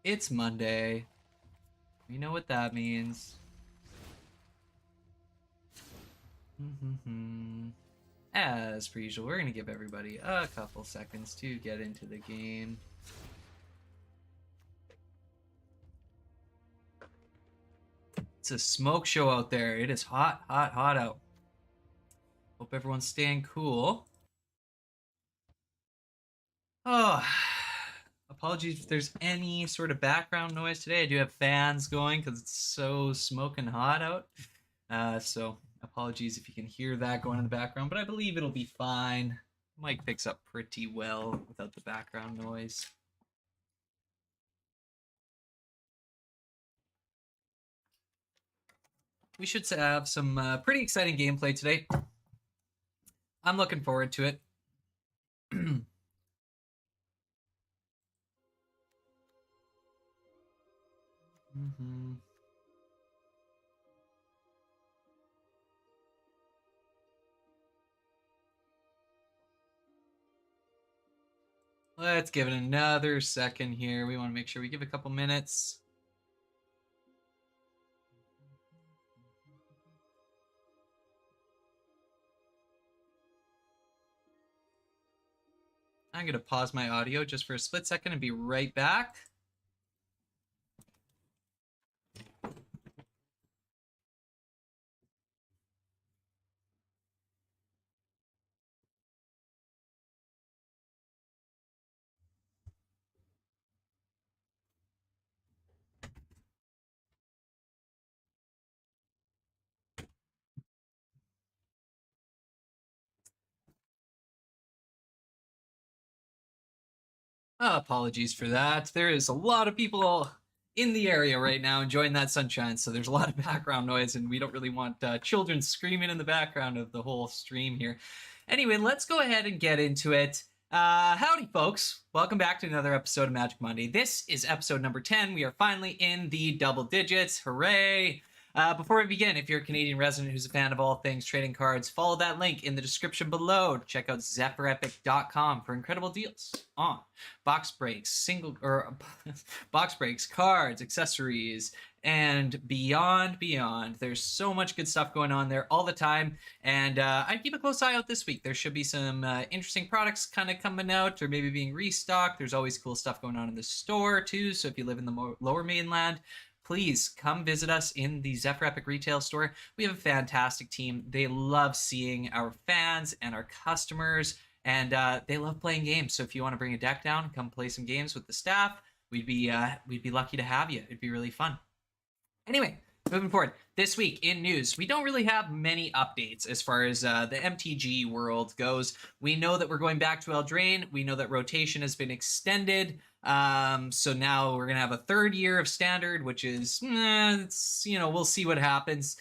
It's Monday. You know what that means. As per usual, we're going to give everybody a couple seconds to get into the game. It's a smoke show out there. It is hot, hot, hot out. Hope everyone's staying cool. Oh, apologies if there's any sort of background noise today. I do have fans going because it's so smoking hot out. So apologies if you can hear that going in the background, but I believe it'll be fine. Mic picks up pretty well without the background noise. We should have some pretty exciting gameplay today. I'm looking forward to it. Let's give it another second here. We want to make sure we give a couple minutes. I'm going to pause my audio just for a split second and be right back. Apologies for that. There is a lot of people in the area right now enjoying that sunshine, so there's a lot of background noise, and we don't really want children screaming in the background of the whole stream here. Anyway, let's go ahead and get into it. Howdy, folks. Welcome back to another episode of Magic Monday. This is episode number 10. We are finally in the double digits. Hooray! Before we begin, if you're a Canadian resident who's a fan of all things trading cards, follow that link in the description below. Check out ZephyrEpic.com for incredible deals on box breaks, box breaks, cards, accessories, and beyond. There's so much good stuff going on there all the time, and I keep a close eye out this week. There should be some interesting products kind of coming out or maybe being restocked. There's always cool stuff going on in the store too, so if you live in the lower mainland, please come visit us in the Zephyr Epic retail store. We have a fantastic team. They love seeing our fans and our customers, and they love playing games. So if you want to bring a deck down and come play some games with the staff, we'd be lucky to have you. It'd be really fun. Anyway, moving forward, this week in news, we don't really have many updates as far as the MTG world goes. We know that we're going back to Eldraine. We know that rotation has been extended. So now we're gonna have a third year of standard, which is we'll see what happens.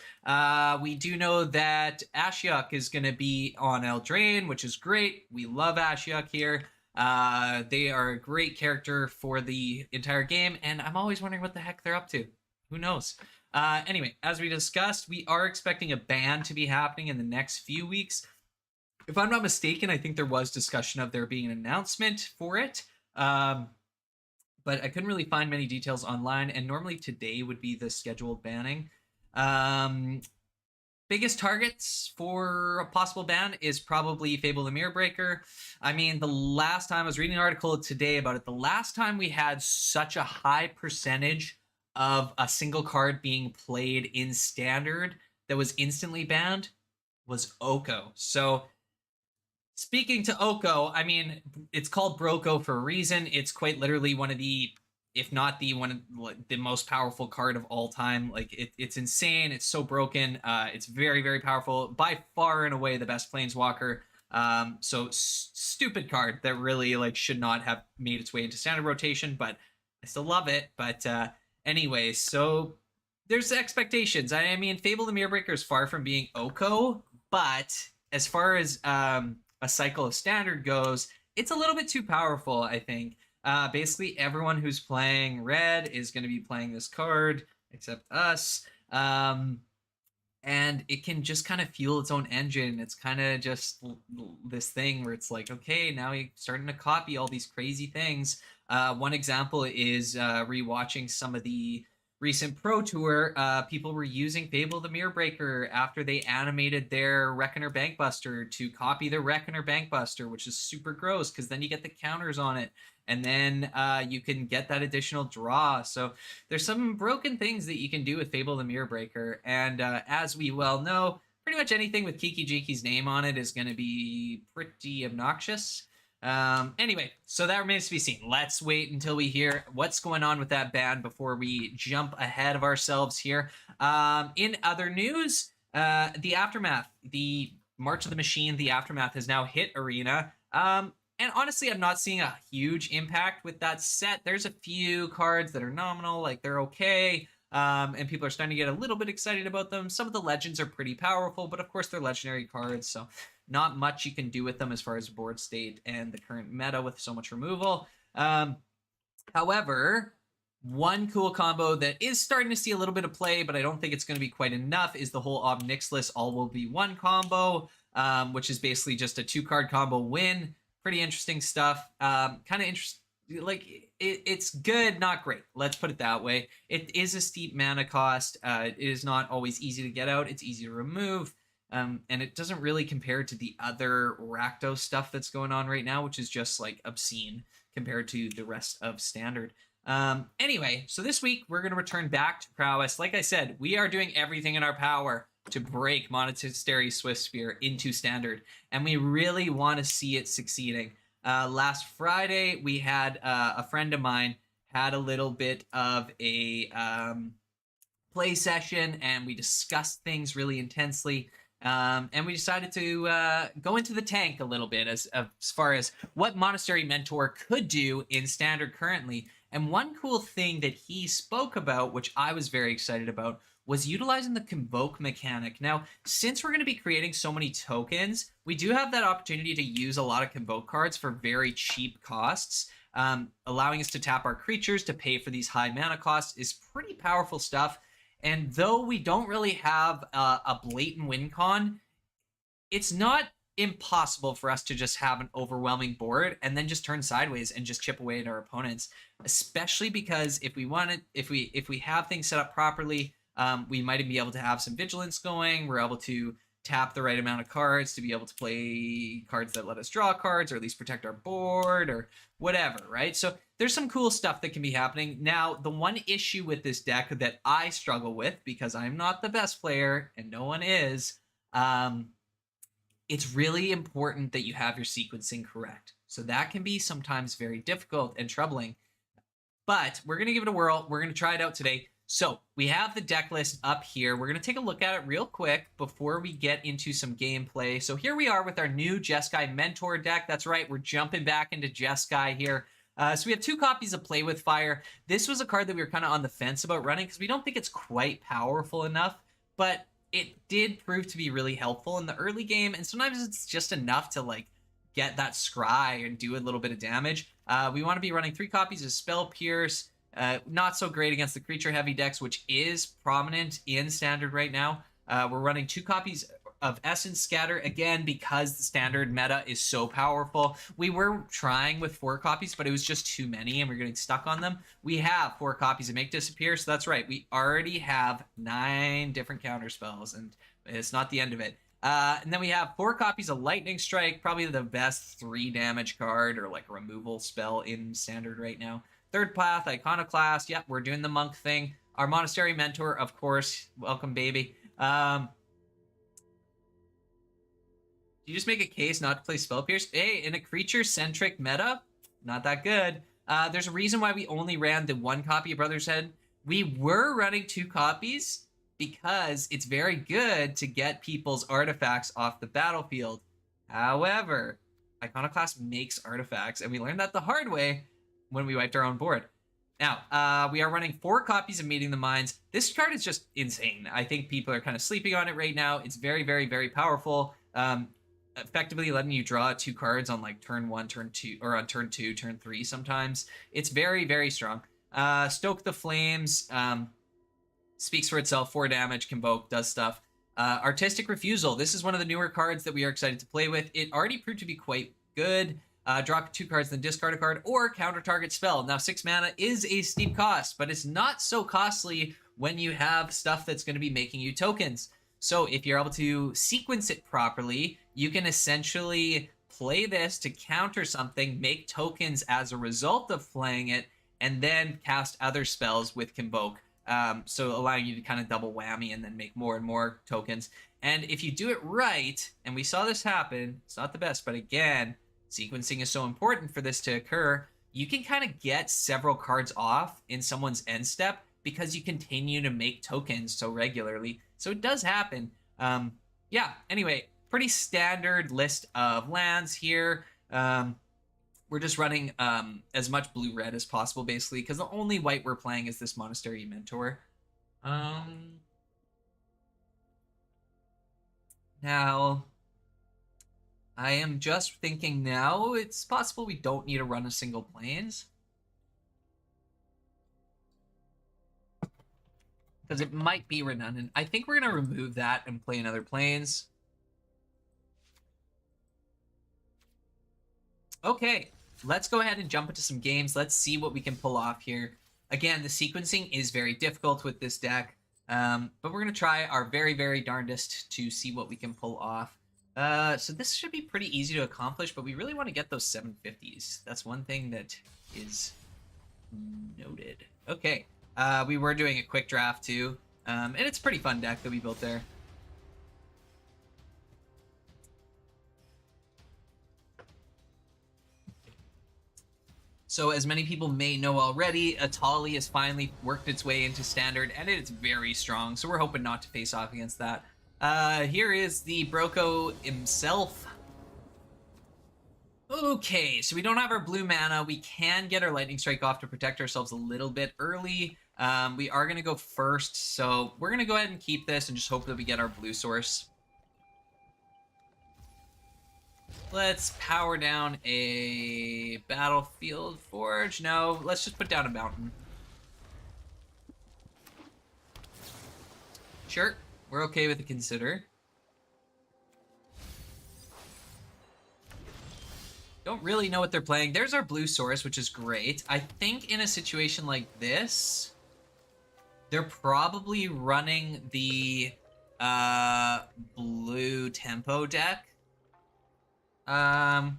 We do know that Ashiok is gonna be on Eldraine, which is great. We love Ashiok here. They are a great character for the entire game, and I'm always wondering what the heck they're up to. Who knows? Anyway, as we discussed, we are expecting a ban to be happening in the next few weeks. If I'm not mistaken, I think there was discussion of there being an announcement for it. But I couldn't really find many details online, and normally today would be the scheduled banning. Biggest targets for a possible ban is probably Fable the Mirror Breaker. I mean, the last time I was reading an article today about it, the last time we had such a high percentage of a single card being played in standard that was instantly banned was Oko. So speaking to Oko, I mean, it's called Broko for a reason. It's quite literally one of the, if not the most powerful card of all time. Like it's insane. It's so broken. It's very, very powerful. By far and away the best Planeswalker. So stupid card that really should not have made its way into standard rotation, but I still love it. But anyway, so there's expectations. I mean, Fable the Mirror Breaker is far from being Oko, but as far as a cycle of standard goes, it's a little bit too powerful, I think. Basically, everyone who's playing red is going to be playing this card, except us. And and it can just kind of fuel its own engine. It's kind of just this thing where it's like, okay, now you're starting to copy all these crazy things. One example is rewatching some of the recent Pro Tour. People were using Fable the Mirror Breaker after they animated their Reckoner Bankbuster to copy the Reckoner Bankbuster, which is super gross because then you get the counters on it. And then you can get that additional draw. So there's some broken things that you can do with Fable the Mirror Breaker. And as we well know, pretty much anything with Kiki Jiki's name on it is going to be pretty obnoxious. Anyway, so that remains to be seen. Let's wait until we hear what's going on with that ban before we jump ahead of ourselves here. In other news, the Aftermath, the March of the Machine, the Aftermath has now hit Arena. And honestly, I'm not seeing a huge impact with that set. There's a few cards that are nominal, like they're okay. And people are starting to get a little bit excited about them. Some of the legends are pretty powerful, but of course they're legendary cards, so not much you can do with them as far as board state and the current meta with so much removal. However, one cool combo that is starting to see a little bit of play, but I don't think it's going to be quite enough, is the whole Obnixilus All Will Be One combo, which is basically just a 2-card combo win. Pretty interesting stuff. Kind of interesting. Like, it's good, not great. Let's put it that way. It is a steep mana cost. It is not always easy to get out. It's easy to remove. And it doesn't really compare to the other Rakdos stuff that's going on right now, which is just, like, obscene compared to the rest of Standard. Anyway, so this week, we're going to return back to Prowess. Like I said, we are doing everything in our power to break Monastery Swiftspear into Standard, and we really want to see it succeeding. Last Friday, we had a friend of mine had a little bit of a play session, and we discussed things really intensely, and we decided to go into the tank a little bit as far as what Monastery Mentor could do in Standard currently. And one cool thing that he spoke about, which I was very excited about, was utilizing the Convoke mechanic. Now, since we're going to be creating so many tokens, we do have that opportunity to use a lot of Convoke cards for very cheap costs. Allowing us to tap our creatures to pay for these high mana costs is pretty powerful stuff. And though we don't really have a blatant win con, it's not impossible for us to just have an overwhelming board and then just turn sideways and just chip away at our opponents. Especially because if we have things set up properly, we might be able to have some vigilance going. We're able to tap the right amount of cards to be able to play cards that let us draw cards or at least protect our board or whatever, right? So there's some cool stuff that can be happening. Now, the one issue with this deck that I struggle with, because I'm not the best player and no one is, it's really important that you have your sequencing correct. So that can be sometimes very difficult and troubling. But we're going to give it a whirl. We're going to try it out today. So we have the deck list up here. We're going to take a look at it real quick before we get into some gameplay. So here we are with our new Jeskai Mentor deck. That's right, we're jumping back into Jeskai here. So we have 2 copies of Play with Fire. This was a card that we were kind of on the fence about running because we don't think it's quite powerful enough, but it did prove to be really helpful in the early game, and sometimes it's just enough to like get that scry and do a little bit of damage. We want to be running 3 copies of Spell Pierce. Not so great against the creature heavy decks, which is prominent in Standard right now. We're running 2 copies of Essence Scatter, again, because the Standard meta is so powerful. We were trying with 4 copies, but it was just too many, and we're getting stuck on them. We have 4 copies of Make Disappear, so that's right. We already have 9 different counter spells, and it's not the end of it. And then we have 4 copies of Lightning Strike, probably the best 3 damage card or like a removal spell in Standard right now. Third Path, Iconoclast. Yep, we're doing the monk thing. Our Monastery Mentor, of course. Welcome, baby. You just make a case not to play Spell Pierce? Hey, in a creature-centric meta, not that good. There's a reason why we only ran the 1 copy of Brother's Head. We were running 2 copies because it's very good to get people's artifacts off the battlefield. However, Iconoclast makes artifacts, and we learned that the hard way when we wiped our own board. Now, we are running 4 copies of Meeting the Minds. This card is just insane. I think people are kind of sleeping on it right now. It's very, very, very powerful. Effectively letting you draw 2 cards on like turn 1, turn 2, or on turn 2, turn 3 sometimes. It's very, very strong. Stoke the Flames speaks for itself. 4 damage, Convoke, does stuff. Artistic Refusal. This is one of the newer cards that we are excited to play with. It already proved to be quite good. Drop 2 cards, then discard a card, or counter target spell. Now, 6 mana is a steep cost, but it's not so costly when you have stuff that's going to be making you tokens. So if you're able to sequence it properly, you can essentially play this to counter something, make tokens as a result of playing it, and then cast other spells with Convoke. So allowing you to kind of double whammy and then make more and more tokens. And if you do it right, and we saw this happen, it's not the best, but again, sequencing is so important for this to occur, you can kind of get several cards off in someone's end step because you continue to make tokens so regularly. So it does happen. Yeah, anyway, pretty standard list of lands here. We're just running as much blue-red as possible, basically, because the only white we're playing is this Monastery Mentor. Now, I am just thinking now, it's possible we don't need to run a single Plains. Because it might be redundant. I think we're going to remove that and play another Plains. Okay, let's go ahead and jump into some games. Let's see what we can pull off here. Again, the sequencing is very difficult with this deck, but we're going to try our very, very darndest to see what we can pull off. So this should be pretty easy to accomplish, but we really want to get those 750s. That's one thing that is noted. Okay, we were doing a quick draft too, and it's a pretty fun deck that we built there. So as many people may know already, Atali has finally worked its way into Standard, and it's very strong, so we're hoping not to face off against that. Here is the Broco himself. Okay, so we don't have our blue mana. We can get our Lightning Strike off to protect ourselves a little bit early. We are going to go first, so we're going to go ahead and keep this and just hope that we get our blue source. Let's power down a Battlefield Forge. No, let's just put down a Mountain. Sure, we're okay with the Consider. Don't really know what they're playing. There's our blue source, which is great. I think in a situation like this, they're probably running the blue tempo deck. I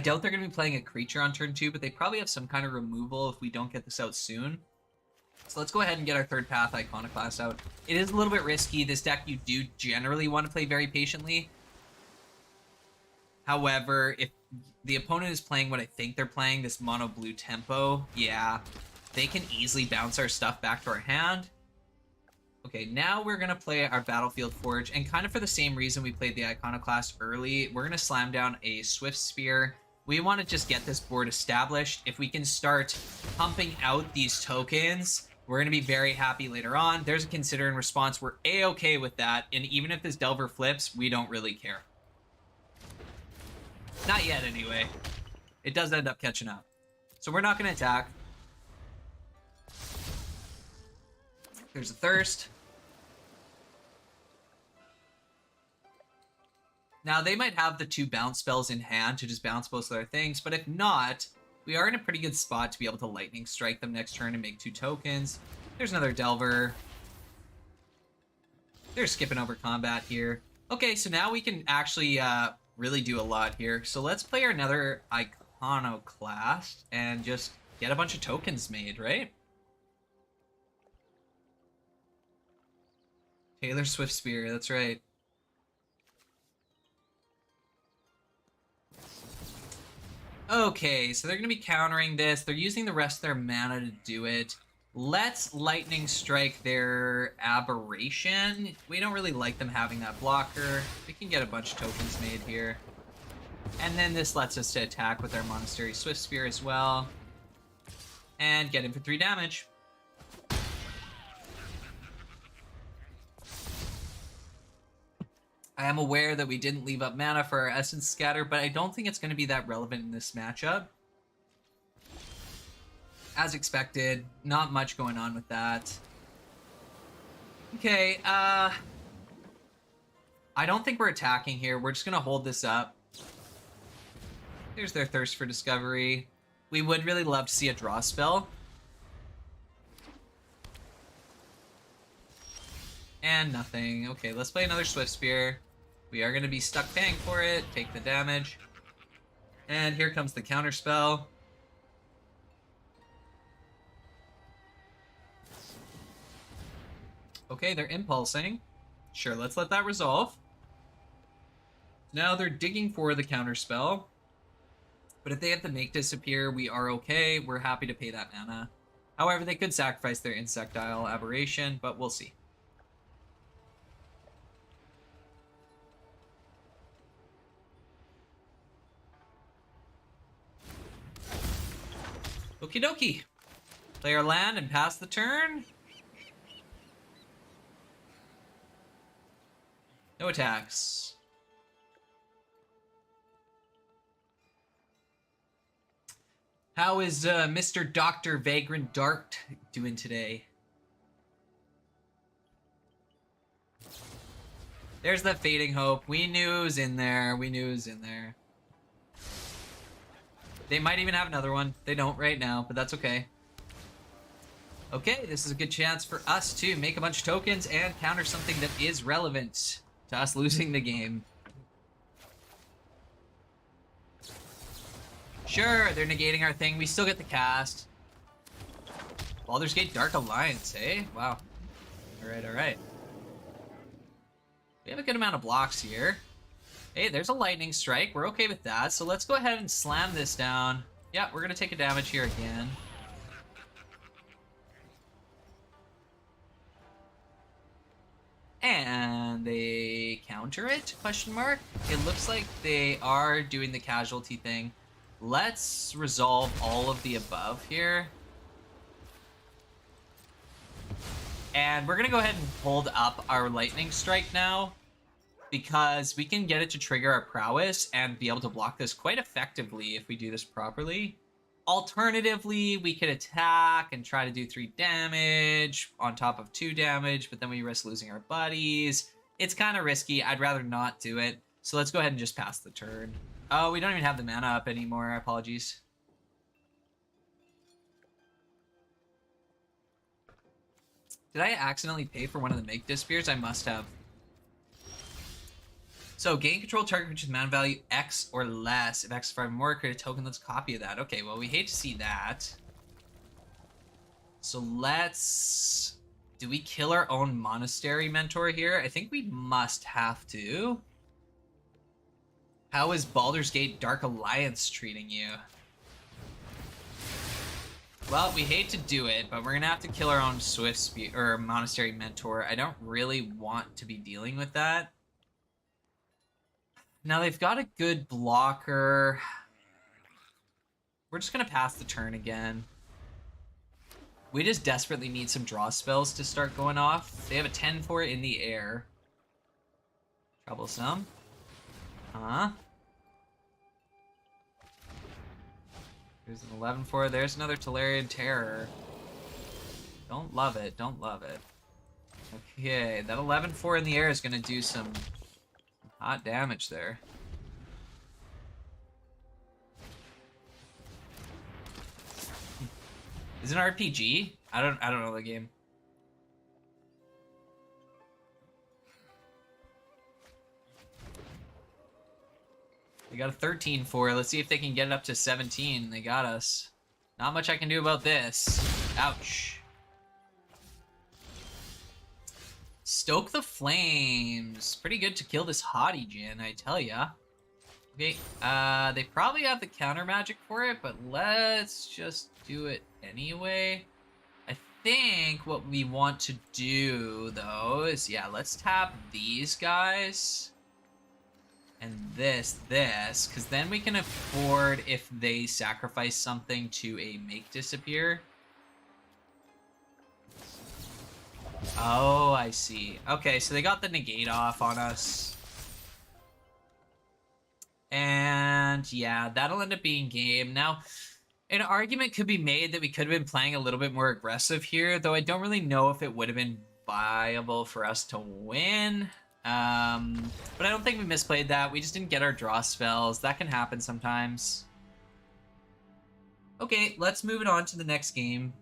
doubt they're going to be playing a creature on turn 2, but they probably have some kind of removal if we don't get this out soon. So let's go ahead and get our third path Iconoclast out. It is a little bit risky. This deck you do generally want to play very patiently. However, if the opponent is playing what I think they're playing, this mono blue tempo, yeah, they can easily bounce our stuff back to our hand. Okay, now we're going to play our Battlefield Forge, and kind of for the same reason we played the Iconoclast early, we're going to slam down a Swift Spear. We want to just get this board established. If we can start pumping out these tokens, we're going to be very happy later on. There's a Consider in response. We're A-okay with that, and even if this Delver flips, we don't really care. Not yet, anyway. It does end up catching up. So we're not going to attack. There's a Thirst. Now, they might have the 2 bounce spells in hand to just bounce most of their things, but if not, we are in a pretty good spot to be able to Lightning Strike them next turn and make 2 tokens. There's another Delver. They're skipping over combat here. Okay, so now we can actually really do a lot here. So let's play another Iconoclast and just get a bunch of tokens made, right? Taylor Swift Spear, that's right. Okay, so they're going to be countering this. They're using the rest of their mana to do it. Let's Lightning Strike their Aberration. We don't really like them having that blocker. We can get a bunch of tokens made here. And then this lets us to attack with our Monastery Swift Spear as well. And get him for 3 damage. I am aware that we didn't leave up mana for our Essence Scatter, but I don't think it's going to be that relevant in this matchup. As expected, not much going on with that. Okay, I don't think we're attacking here. We're just gonna hold this up. Here's their Thirst for Discovery. We would really love to see a draw spell. And nothing. Okay, let's play another Swift Spear. We are going to be stuck paying for it. Take the damage. And here comes the counter spell. Okay, they're impulsing. Sure, let's let that resolve. Now they're digging for the counter spell. But if they have to make disappear, we are okay. We're happy to pay that mana. However, they could sacrifice their Insectile Aberration, but we'll see. Okie dokie. Play our land and pass the turn. No attacks. How is Mr. Dr. Vagrant Dart doing today? There's the Fading Hope. We knew it was in there. We knew it was in there. They might even have another one. They don't right now, but that's okay. Okay, this is a good chance for us to make a bunch of tokens and counter something that is relevant to us losing the game. Sure, they're negating our thing. We still get the cast. Baldur's Gate Dark Alliance, eh? Wow. Alright, alright. We have a good amount of blocks here. Hey, there's a lightning strike. We're okay with that. So let's go ahead and slam this down. Yeah, we're going to take a damage here again. And they counter it? Question mark. It looks like they are doing the casualty thing. Let's resolve all of the above here. And we're going to go ahead and hold up our lightning strike now, because we can get it to trigger our prowess and be able to block this quite effectively if we do this properly. Alternatively, we could attack and try to do 3 damage on top of 2 damage, but then we risk losing our buddies. It's kind of risky. I'd rather not do it. So let's go ahead and just pass the turn. Oh, we don't even have the mana up anymore. Apologies. Did I accidentally pay for one of the Make Disappears? I must have. So, gain control target which is mana value X or less. If X is 5 or more, create a token that's a copy of that. Okay, well, we hate to see that. So let's... Do we kill our own Monastery Mentor here? I think we must have to. How is Baldur's Gate Dark Alliance treating you? Well, we hate to do it, but we're gonna have to kill our own Swift Spear or Monastery Mentor. I don't really want to be dealing with that. Now they've got a good blocker. We're just gonna pass the turn again. We just desperately need some draw spells to start going off. They have a 10-4 in the air. Troublesome. Huh? There's an 11-4. There's another Tolarian Terror. Don't love it. Don't love it. Okay, that 11-4 in the air is going to do some hot damage there. Is it an RPG? I don't know the game. They got a 13-4. Let's see if they can get it up to 17. They got us. Not much I can do about this. Ouch. Stoke the Flames. Pretty good to kill this Haughty Djinn, I tell ya. Okay, they probably have the counter magic for it, but let's just do it anyway. I think what we want to do, though, is, yeah, let's tap these guys. And this, because then we can afford if they sacrifice something to a Make Disappear. Oh, I see. Okay, so they got the negate off on us. And yeah, that'll end up being game. Now, an argument could be made that we could have been playing a little bit more aggressive here, though I don't really know if it would have been viable for us to win. But I don't think we misplayed that. We just didn't get our draw spells. That can happen sometimes. Okay, let's move it on to the next game.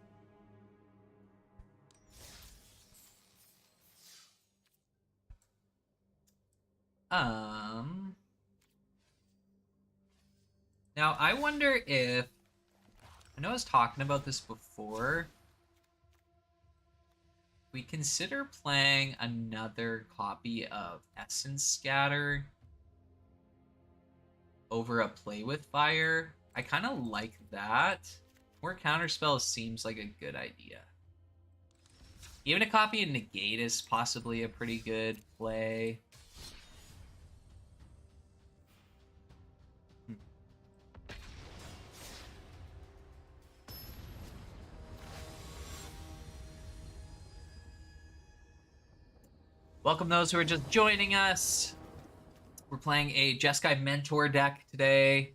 Now I wonder if, I know I was talking about this before, we consider playing another copy of Essence Scatter over a Play with Fire. I kind of like that. More counterspell seems like a good idea. Even a copy of Negate is possibly a pretty good play. Welcome those who are just joining us. We're playing a Jeskai Mentor deck today.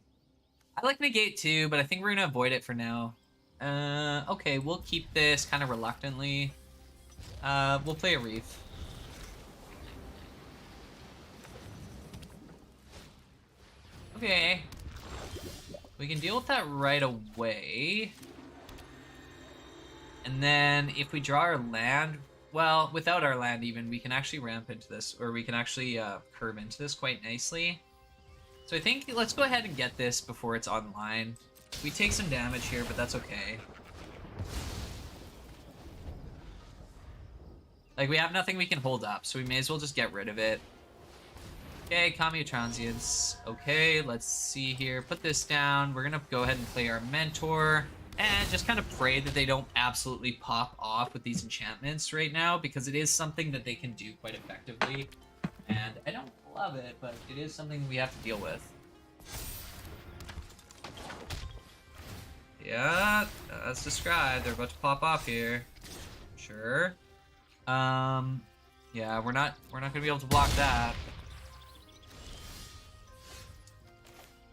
I like Negate too, but I think we're going to avoid it for now. Okay, we'll keep this kind of reluctantly. We'll play a Reef. Okay. We can deal with that right away. And then if we draw our land, well, without our land even, we can actually ramp into this, or we can actually curve into this quite nicely. So I think let's go ahead and get this before it's online. We take some damage here, but that's okay. Like, we have nothing we can hold up, so we may as well just get rid of it. Okay, Kami Transients. Okay, let's see here. Put this down. We're gonna go ahead and play our Mentor. And just kind of pray that they don't absolutely pop off with these enchantments right now, because it is something that they can do quite effectively. And I don't love it, but it is something we have to deal with. Yeah, as described, they're about to pop off here. Sure. Yeah, we're not gonna be able to block that.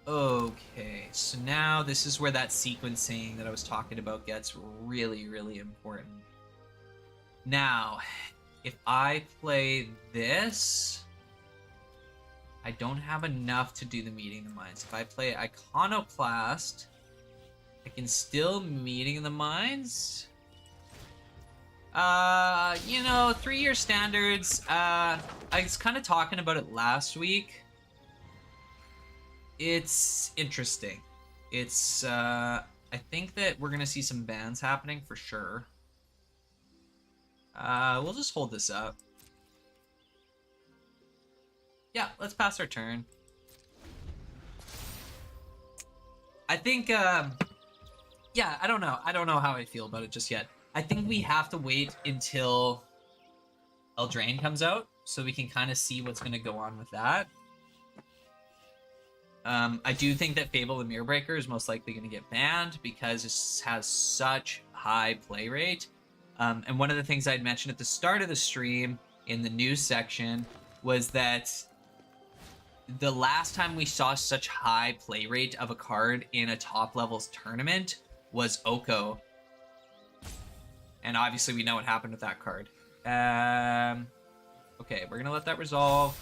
Okay, so now this is where that sequencing that I was talking about gets really, really important. Now, if I play this, I don't have enough to do the Meeting the Minds. If I play Iconoclast, I can still Meeting the Minds. You know, 3-year standards, I was kind of talking about it last week. It's interesting. It's, I think that we're gonna see some bans happening for sure. We'll just hold this up. Yeah, let's pass our turn. I think, yeah, I don't know. I don't know how I feel about it just yet. I think we have to wait until Eldraine comes out so we can kind of see what's going to go on with that. I do think that Fable the Mirrorbreaker is most likely going to get banned because it has such high play rate. And one of the things I'd mentioned at the start of the stream in the news section was that the last time we saw such high play rate of a card in a top levels tournament was Oko. And obviously we know what happened with that card. Okay, we're going to let that resolve.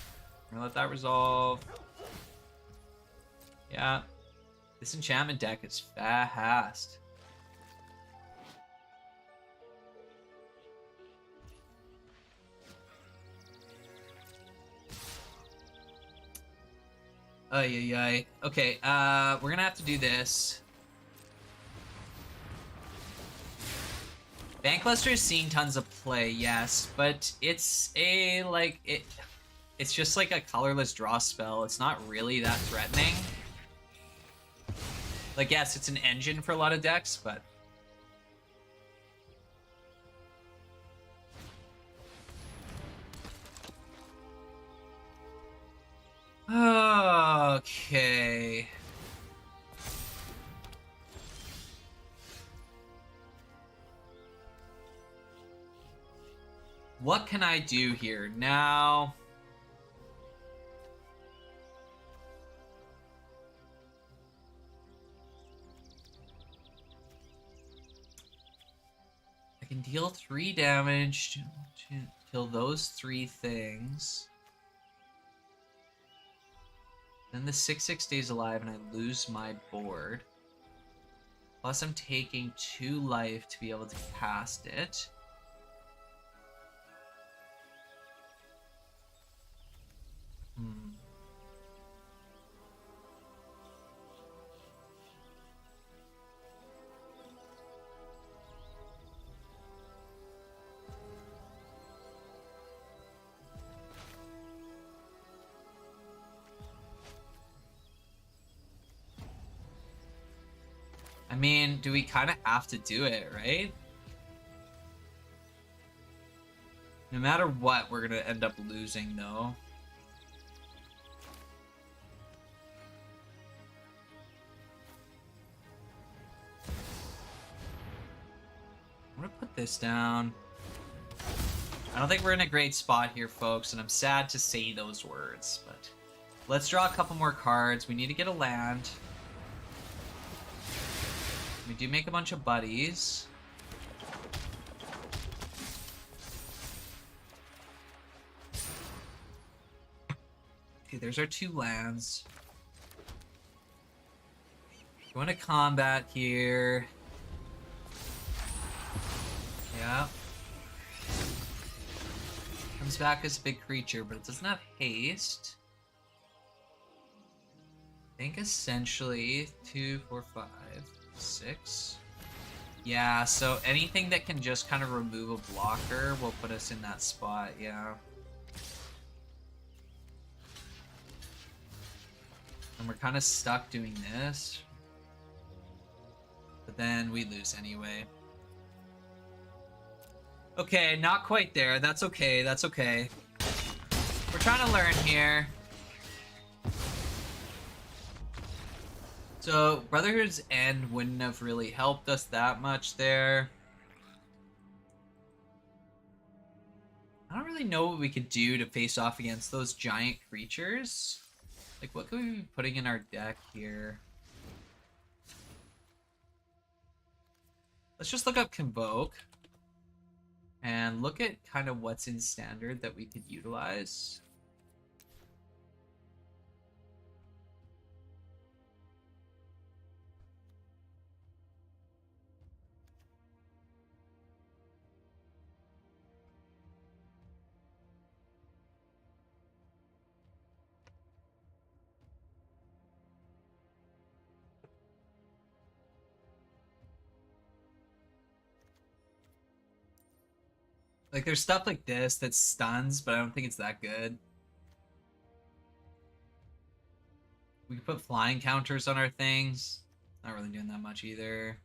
Yeah. This enchantment deck is fast. Ay. Okay, we're gonna have to do this. Bankluster is seeing tons of play, yes, but it's a, like, it's just like a colorless draw spell. It's not really that threatening. Like, yes, it's an engine for a lot of decks, but... Okay. What can I do here? Now... I can deal 3 damage to kill those 3 things. Then the 6/6 stays alive and I lose my board. Plus I'm taking 2 life to be able to cast it. I mean, do we kind of have to do it, right? No matter what, we're going to end up losing, though. I'm going to put this down. I don't think we're in a great spot here, folks, and I'm sad to say those words, but let's draw a couple more cards. We need to get a land. We do make a bunch of buddies. Okay, there's our 2 lands. Going to combat here. Yeah. Comes back as a big creature, but it doesn't have haste. I think essentially 2, 4, 5, 6. Yeah, so anything that can just kind of remove a blocker will put us in that spot, yeah. And we're kind of stuck doing this. But then we lose anyway. Okay, not quite there. That's okay, that's okay. We're trying to learn here. So, Brotherhood's End wouldn't have really helped us that much there. I don't really know what we could do to face off against those giant creatures. Like, what could we be putting in our deck here? Let's just look up Convoke. And look at kind of what's in Standard that we could utilize. Like, there's stuff like this that stuns, but I don't think it's that good. We can put flying counters on our things. Not really doing that much either.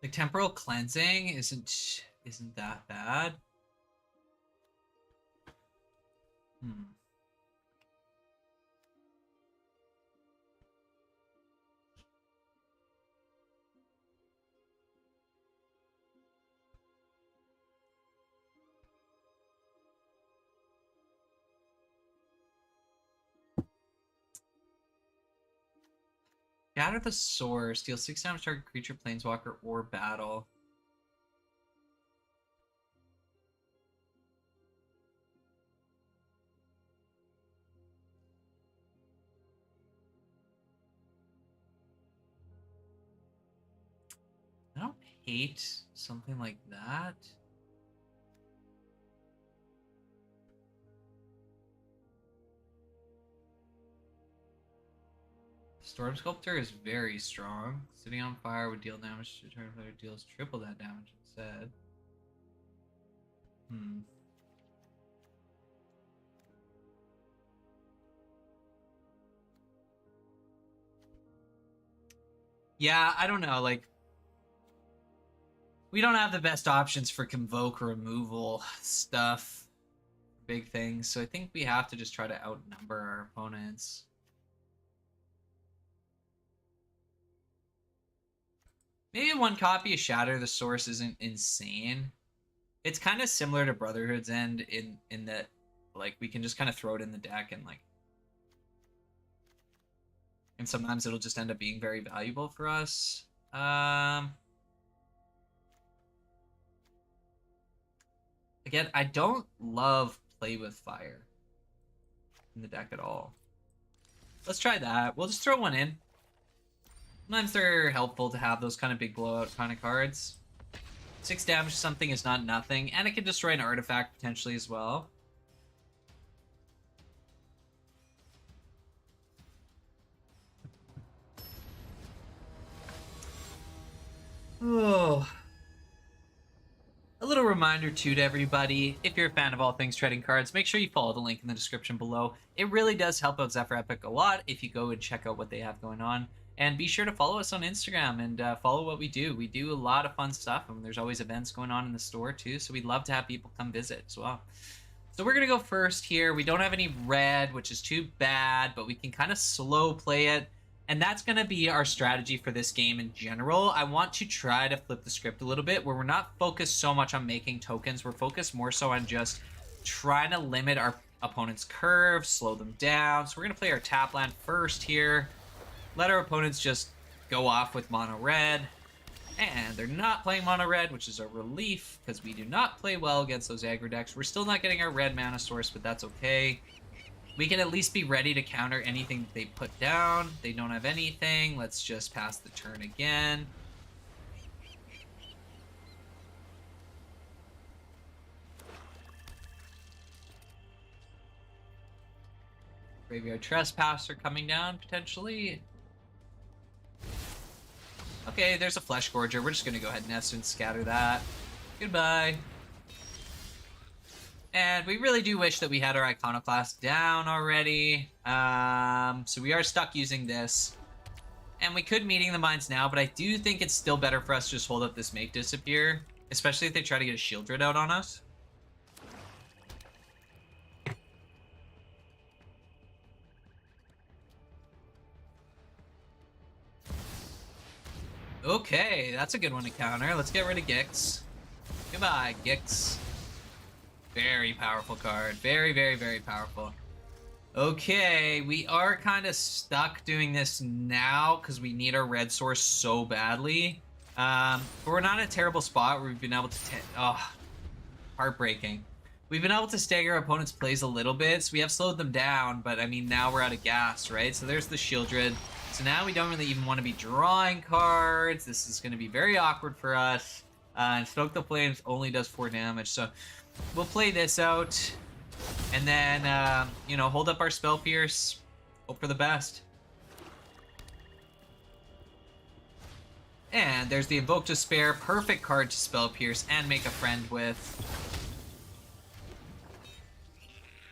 Like, Temporal Cleansing isn't that bad. Shatter the Source. Deal 6 damage to target creature, planeswalker, or battle. I don't hate something like that. Storm Sculptor is very strong. Sitting on fire would deal damage to turn player deals triple that damage instead. Yeah, I don't know, like, we don't have the best options for Convoke removal stuff. Big things, so I think we have to just try to outnumber our opponents. Maybe 1 copy of Shatter the Source isn't insane. It's kind of similar to Brotherhood's End in that, like, we can just kind of throw it in the deck and like, and sometimes it'll just end up being very valuable for us. Again, I don't love Play with Fire in the deck at all. Let's try that. We'll just throw one in. Sometimes they're helpful to have those kind of big blowout kind of cards. 6 damage to something is not nothing, and it can destroy an artifact potentially as well. Oh. A little reminder too to everybody, if you're a fan of all things trading cards, make sure you follow the link in the description below. It really does help out Zephyr Epic a lot if you go and check out what they have going on. And be sure to follow us on Instagram and follow what we do. We do a lot of fun stuff, and there's always events going on in the store too, so we'd love to have people come visit as well. So we're going to go first here. We don't have any red, which is too bad, but we can kind of slow play it. And that's going to be our strategy for this game in general. I want to try to flip the script a little bit where we're not focused so much on making tokens. We're focused more so on just trying to limit our opponent's curve, slow them down. So we're going to play our tap land first here. Let our opponents just go off with mono red. And they're not playing mono red, which is a relief because we do not play well against those aggro decks. We're still not getting our red mana source, but that's okay. We can at least be ready to counter anything they put down. They don't have anything. Let's just pass the turn again. Graveyard Trespasser coming down, potentially. Okay, there's a Flesh Gorger. We're just going to go ahead and scatter that. Goodbye. And we really do wish that we had our Iconoclast down already. So we are stuck using this. And we could Meeting the Minds now, but I do think it's still better for us to just hold up this Make Disappear. Especially if they try to get a Shieldred out on us. Okay, that's a good one to counter. Let's get rid of Gix. Goodbye, Gix. Very powerful card. Very, very, very powerful. Okay, we are kind of stuck doing this now because we need our red source so badly. But we're not in a terrible spot where we've been able to... heartbreaking. We've been able to stagger our opponent's plays a little bit, so we have slowed them down, but I mean, now we're out of gas, right? So there's the Shieldred. So now we don't really even want to be drawing cards. This is going to be very awkward for us. And Stoke the Flames only does 4 damage, so... We'll play this out, and then, you know, hold up our Spell Pierce, hope for the best. And there's the Invoke Despair, perfect card to Spell Pierce and make a friend with.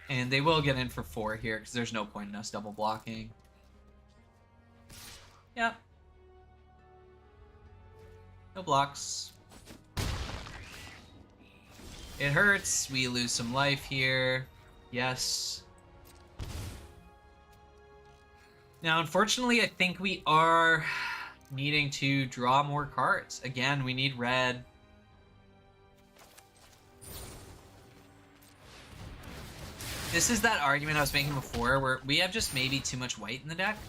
And they will get in for 4 here, because there's no point in us double blocking. Yep. No blocks. It hurts. We lose some life here. Yes. Now, unfortunately, I think we are needing to draw more cards. Again, we need red. This is that argument I was making before where we have just maybe too much white in the deck.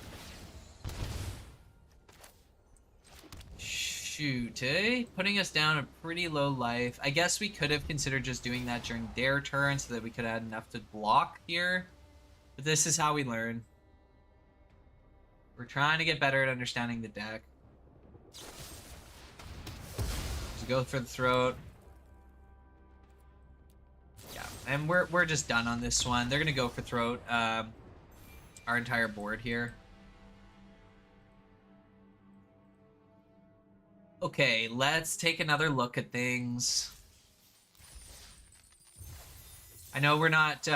Shoot, eh? Putting us down a pretty low life. I guess we could have considered just doing that during their turn so that we could have enough to block here. But this is how we learn. We're trying to get better at understanding the deck. Just go for the throat. Yeah, and we're just done on this one. They're gonna go for throat our entire board here. Okay, let's take another look at things. I know we're not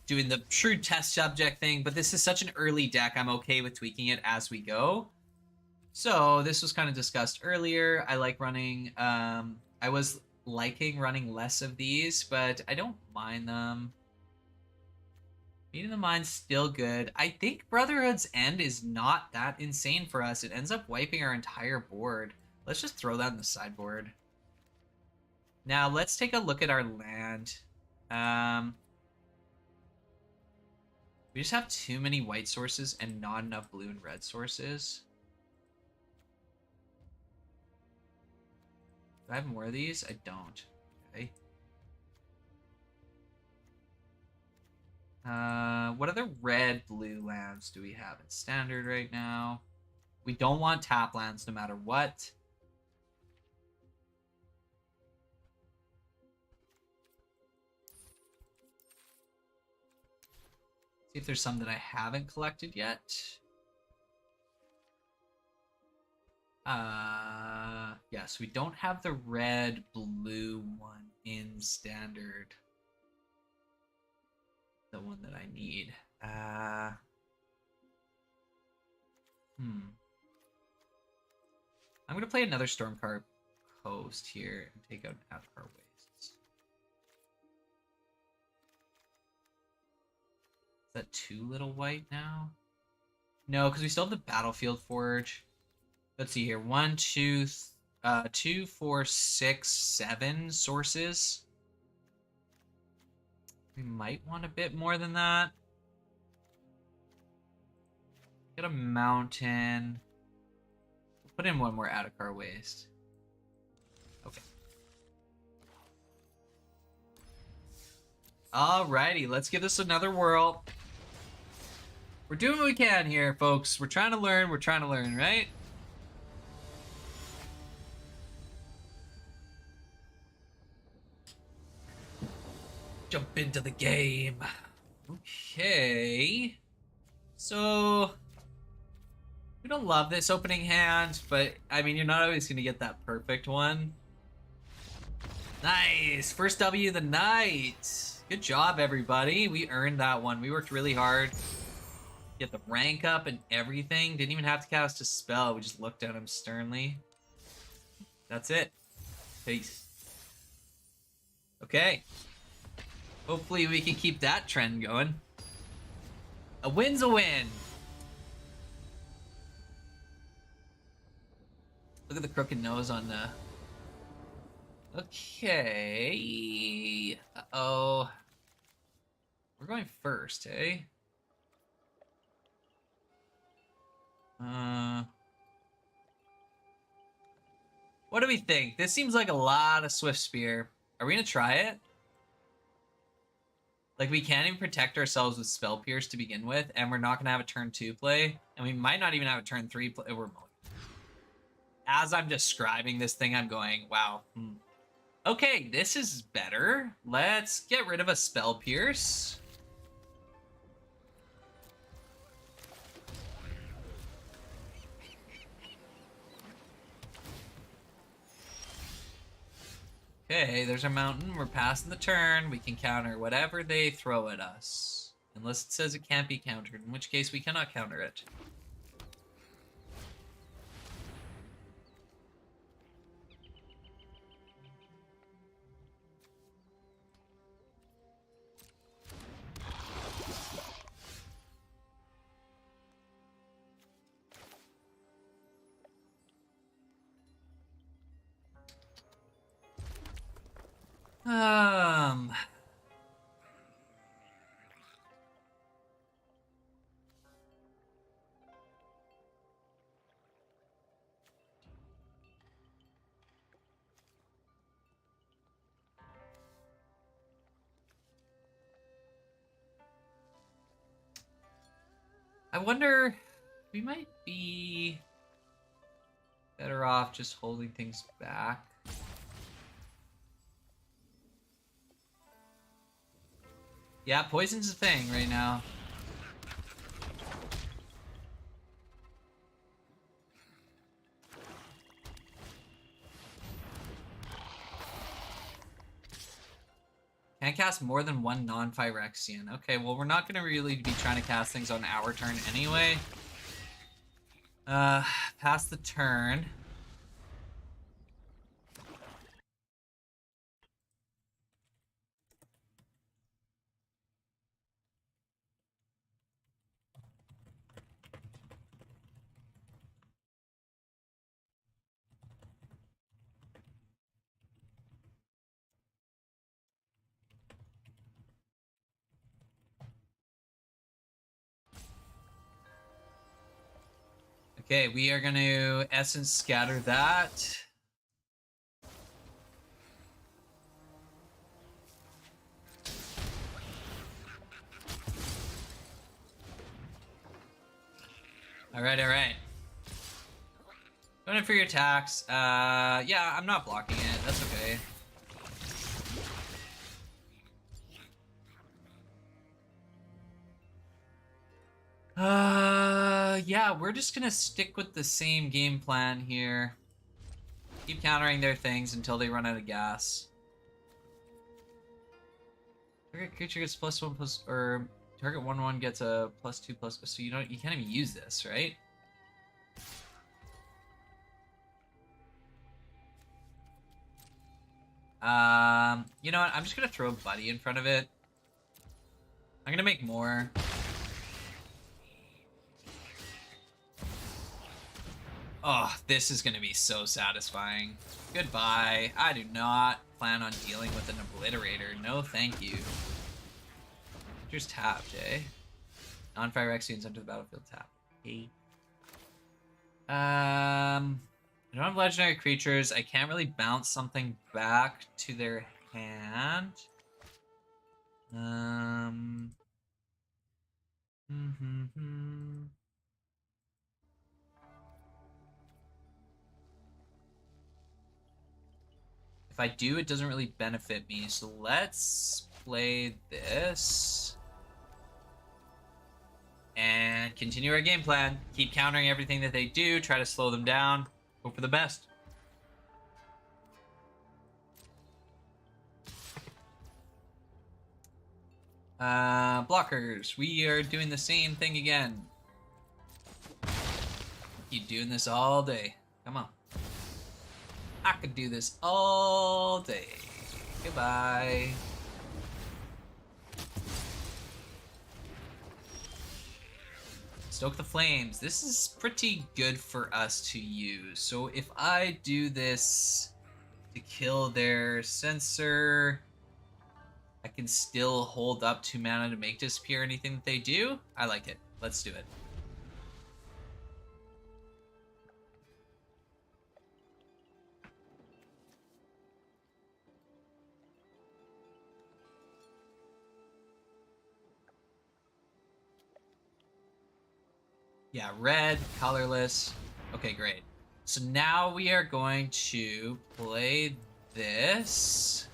doing the true test subject thing, but this is such an early deck, I'm okay with tweaking it as we go. So this was kind of discussed earlier. I like running, I was liking running less of these, but I don't mind them. Meeting the Mind's still good. I think Brotherhood's End is not that insane for us. It ends up wiping our entire board. Let's just throw that in the sideboard. Now let's take a look at our land. We just have too many white sources and not enough blue and red sources. Do I have more of these? I don't. Okay. What other red-blue lands do we have in standard right now? We don't want tap lands no matter what. See if there's some that I haven't collected yet. Yes, we don't have the red-blue one in standard. The one that I need. I'm going to play another Stormcard Coast here and take out Avatar Wastes. Is that too little white now? No, because we still have the Battlefield Forge. Let's see here. 1, 2, 2, 4, 6, 7 sources. We might want a bit more than that. Get a mountain. We'll put in one more Adakar Waste. Okay. Alrighty, let's give this another whirl. We're doing what we can here, folks. We're trying to learn, right? Jump into the game. Okay. So, we don't love this opening hand, but, I mean, you're not always going to get that perfect one. Nice! First W of the night. Good job, everybody. We earned that one. We worked really hard. Get the rank up and everything. Didn't even have to cast a spell. We just looked at him sternly. That's it. Peace. Okay. Hopefully we can keep that trend going. A win's a win. Look at the crooked nose on the... Okay. Uh-oh. We're going first, eh? What do we think? This seems like a lot of Swift Spear. Are we gonna try it? Like, we can't even protect ourselves with Spell Pierce to begin with, and we're not gonna have a turn 2 play, and we might not even have a turn 3 play. We're as I'm describing this thing, I'm going, wow. Okay, this is better. Let's get rid of a Spell Pierce. Okay, there's our mountain. We're passing the turn. We can counter whatever they throw at us. Unless it says it can't be countered, in which case we cannot counter it. I wonder, we might be better off just holding things back. Yeah, poison's a thing right now. Can't cast more than one non-Phyrexian. Okay, well, we're not going to really be trying to cast things on our turn anyway. Pass the turn. Okay, we are going to Essence Scatter that. Alright, alright. Going in for your attacks. Yeah, I'm not blocking it. That's okay. Yeah, we're just gonna stick with the same game plan here. Keep countering their things until they run out of gas. Target creature gets +1+, or target 1/1 gets a +2+. So you can't even use this, right? You know what? I'm just gonna throw Buddy in front of it. I'm gonna make more. Oh, this is gonna be so satisfying. Goodbye. I do not plan on dealing with an Obliterator. No, thank you. Just tapped, eh? Non-fire X units enter the battlefield tap. Hey. I don't have legendary creatures. I can't really bounce something back to their hand. If I do, it doesn't really benefit me. So let's play this. And continue our game plan. Keep countering everything that they do. Try to slow them down. Hope for the best. Blockers. We are doing the same thing again. Keep doing this all day. Come on. I could do this all day. Goodbye. Stoke the Flames. This is pretty good for us to use. So if I do this to kill their Censor, I can still hold up 2 mana to make disappear anything that they do. I like it. Let's do it. Yeah, red, colorless. Okay, great. So now we are going to play this.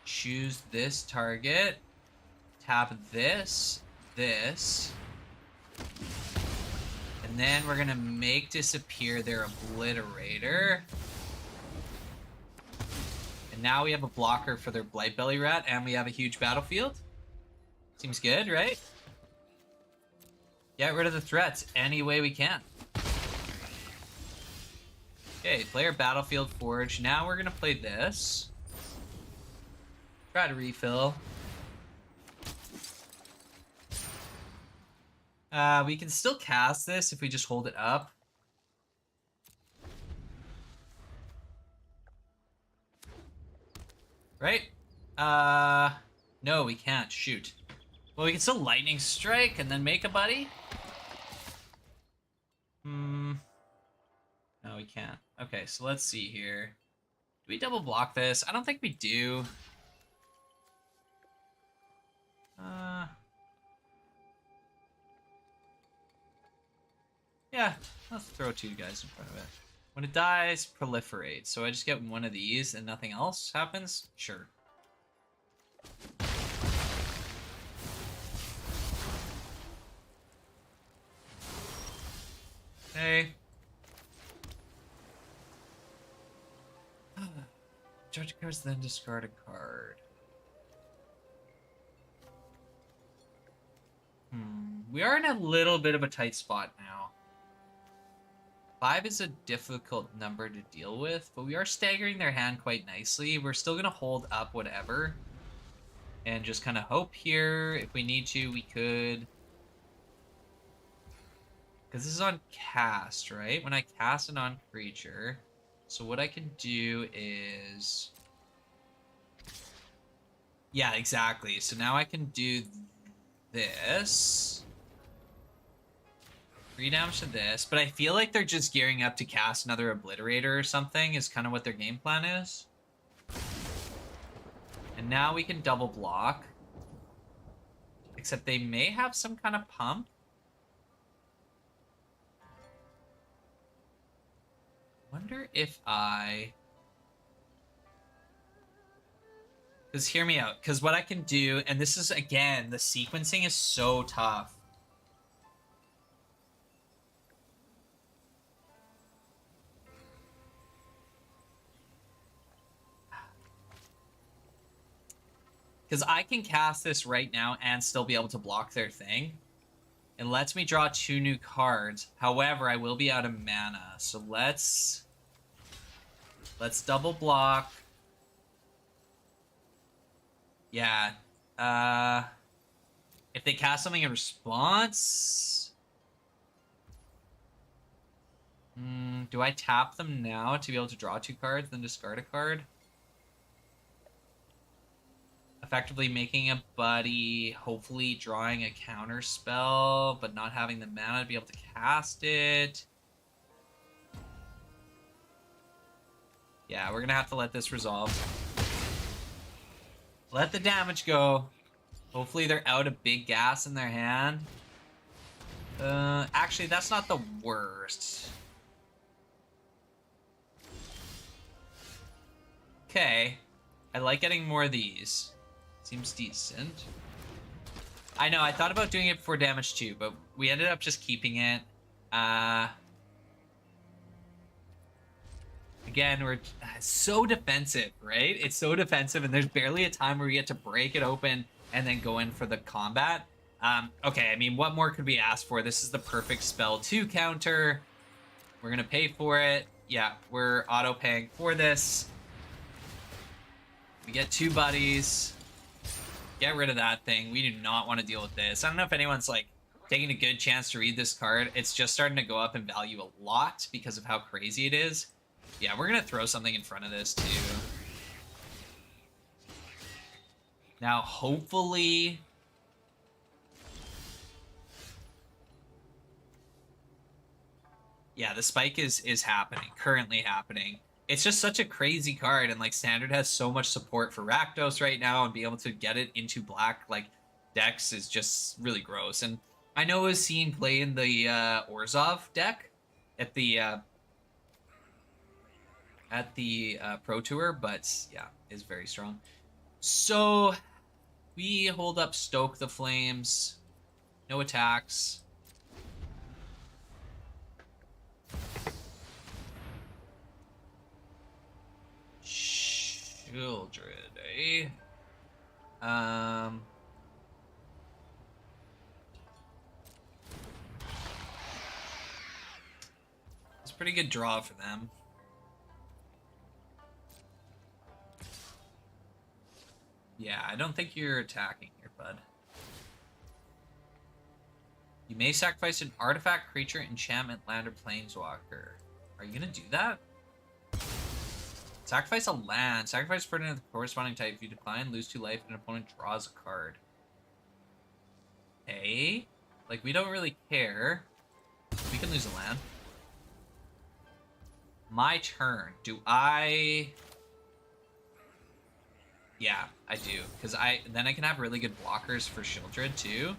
Choose this target. Tap this. And then we're going to make disappear their Obliterator. And now we have a blocker for their Blightbelly Rat, and we have a huge battlefield. Seems good, right? Get rid of the threats any way we can. Okay, player Battlefield Forge. Now we're going to play this. Try to refill. We can still cast this if we just hold it up. Right? No, we can't. Shoot. Well, we can still Lightning Strike and then make a buddy. No, we can't. Okay, so let's see here. Do we double block this? I don't think we do. Yeah, let's throw 2 guys in front of it. When it dies, proliferate. So I just get one of these and nothing else happens? Sure. Okay. Charge cards, then discard a card. We are in a little bit of a tight spot now. 5 is a difficult number to deal with, but we are staggering their hand quite nicely. We're still going to hold up whatever. And just kind of hope here. If we need to, we could. Because this is on cast, right? When I cast a non-creature. So what I can do is... Yeah, exactly. So now I can do this. 3 damage to this, but I feel like they're just gearing up to cast another Obliterator or something is kind of what their game plan is. And now we can double block. Except they may have some kind of pump. Wonder if I... Because hear me out. Because what I can do, and this is, again, the sequencing is so tough. Because I can cast this right now and still be able to block their thing. It lets me draw 2 new cards. However, I will be out of mana. So let's double block. Yeah. If they cast something in response... do I tap them now to be able to draw 2 cards, then discard a card? Effectively making a buddy, hopefully drawing a counter spell, but not having the mana to be able to cast it. Yeah, we're gonna have to let this resolve. Let the damage go. Hopefully they're out of big gas in their hand. Actually, that's not the worst. Okay. I like getting more of these. Seems decent. I know, I thought about doing it for damage too, but we ended up just keeping it. Again, we're so defensive, right? It's so defensive, and there's barely a time where we get to break it open and then go in for the combat. Okay, I mean, what more could we ask for? This is the perfect spell to counter. We're gonna pay for it. Yeah, we're auto-paying for this. We get 2 buddies. Get rid of that thing. We do not want to deal with this. I don't know if anyone's like taking a good chance to read this card. It's just starting to go up in value a lot because of how crazy it is. Yeah, we're going to throw something in front of this too. Now, hopefully... Yeah, the spike is happening, currently happening. It's just such a crazy card, and like Standard has so much support for Rakdos right now, and being able to get it into black like decks is just really gross. And I know I was seeing play in the Orzhov deck at the Pro Tour, but yeah, is very strong. So we hold up Stoke the Flames, no attacks. Children, eh? It's a pretty good draw for them. Yeah, I don't think you're attacking here, bud. You may sacrifice an artifact, creature, enchantment, land, or planeswalker. Are you gonna do that? Sacrifice a land. Sacrifice pertinent of the corresponding type. If you decline, lose 2 life, and an opponent draws a card. Hey? Like, we don't really care. We can lose a land. My turn. Do I... Yeah, I do. Because then I can have really good blockers for Shieldred, too.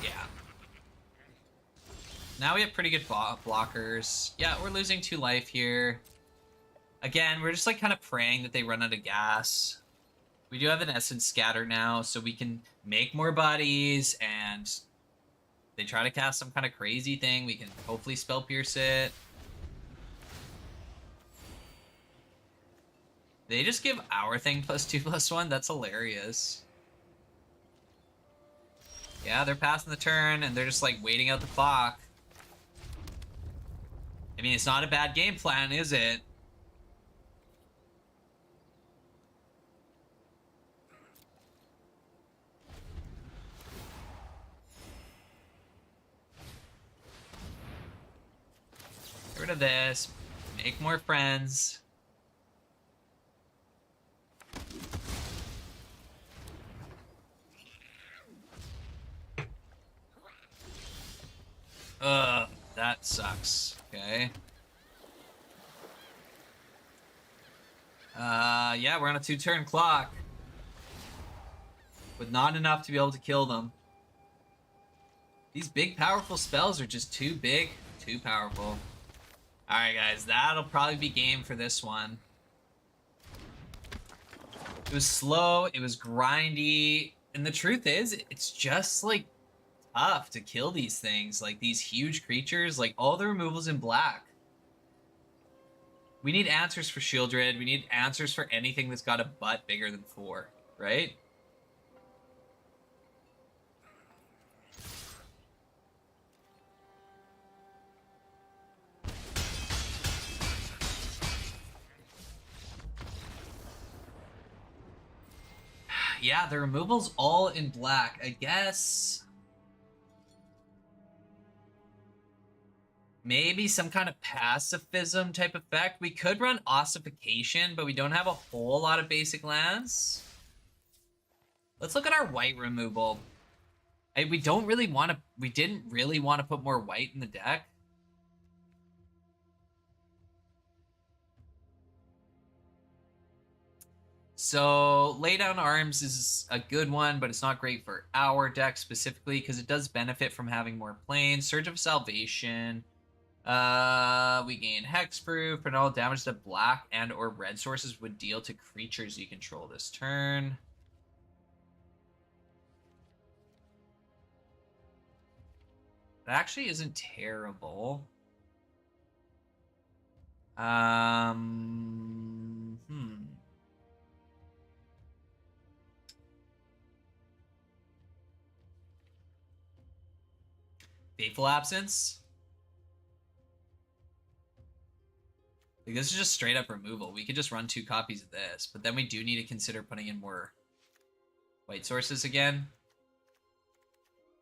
Yeah. Now we have pretty good blockers. Yeah, we're losing 2 life here. Again, we're just like kind of praying that they run out of gas. We do have an Essence Scatter now, so we can make more buddies, and they try to cast some kind of crazy thing. We can hopefully Spell Pierce it. They just give our thing +2/+1? That's hilarious. Yeah, they're passing the turn, and they're just like waiting out the clock. I mean, it's not a bad game plan, is it? Get rid of this. Make more friends. That sucks. Okay. Yeah, we're on a 2-turn clock. With not enough to be able to kill them. These big, powerful spells are just too big, too powerful. Alright, guys, that'll probably be game for this one. It was slow, it was grindy, and the truth is, it's just, like, tough to kill these things. Like, these huge creatures, like, all the removals in black. We need answers for Shieldred, we need answers for anything that's got a butt bigger than 4, right? Yeah, the removal's all in black. I guess maybe some kind of pacifism type effect. We could run ossification, but we don't have a whole lot of basic lands. Let's look at our white removal. We didn't really want to put more white in the deck. So, Lay Down Arms is a good one, but it's not great for our deck specifically because it does benefit from having more planes. Surge of Salvation. We gain Hexproof, and all damage that black and or red sources would deal to creatures you control this turn. That actually isn't terrible. Fateful Absence. Like, this is just straight up removal. We could just run 2 copies of this, but then we do need to consider putting in more white sources again.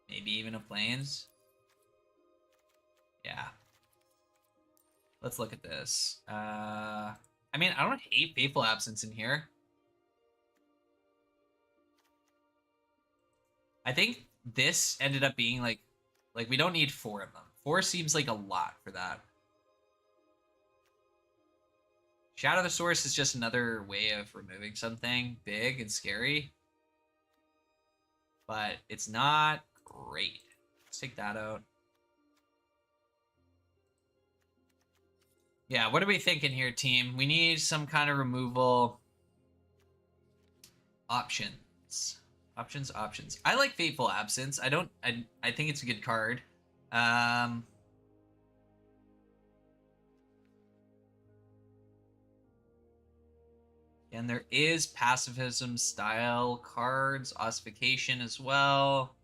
Maybe even a plains. Yeah. Let's look at this. I mean, I don't hate Fateful Absence in here. I think this ended up being like we don't need 4 of them. 4 seems like a lot for that. Shadow the Source is just another way of removing something big and scary. But it's not great. Let's take that out. Yeah, what are we thinking here, team? We need some kind of removal options. Options. I like Fateful Absence. I think it's a good card. And there is pacifism style cards, ossification as well.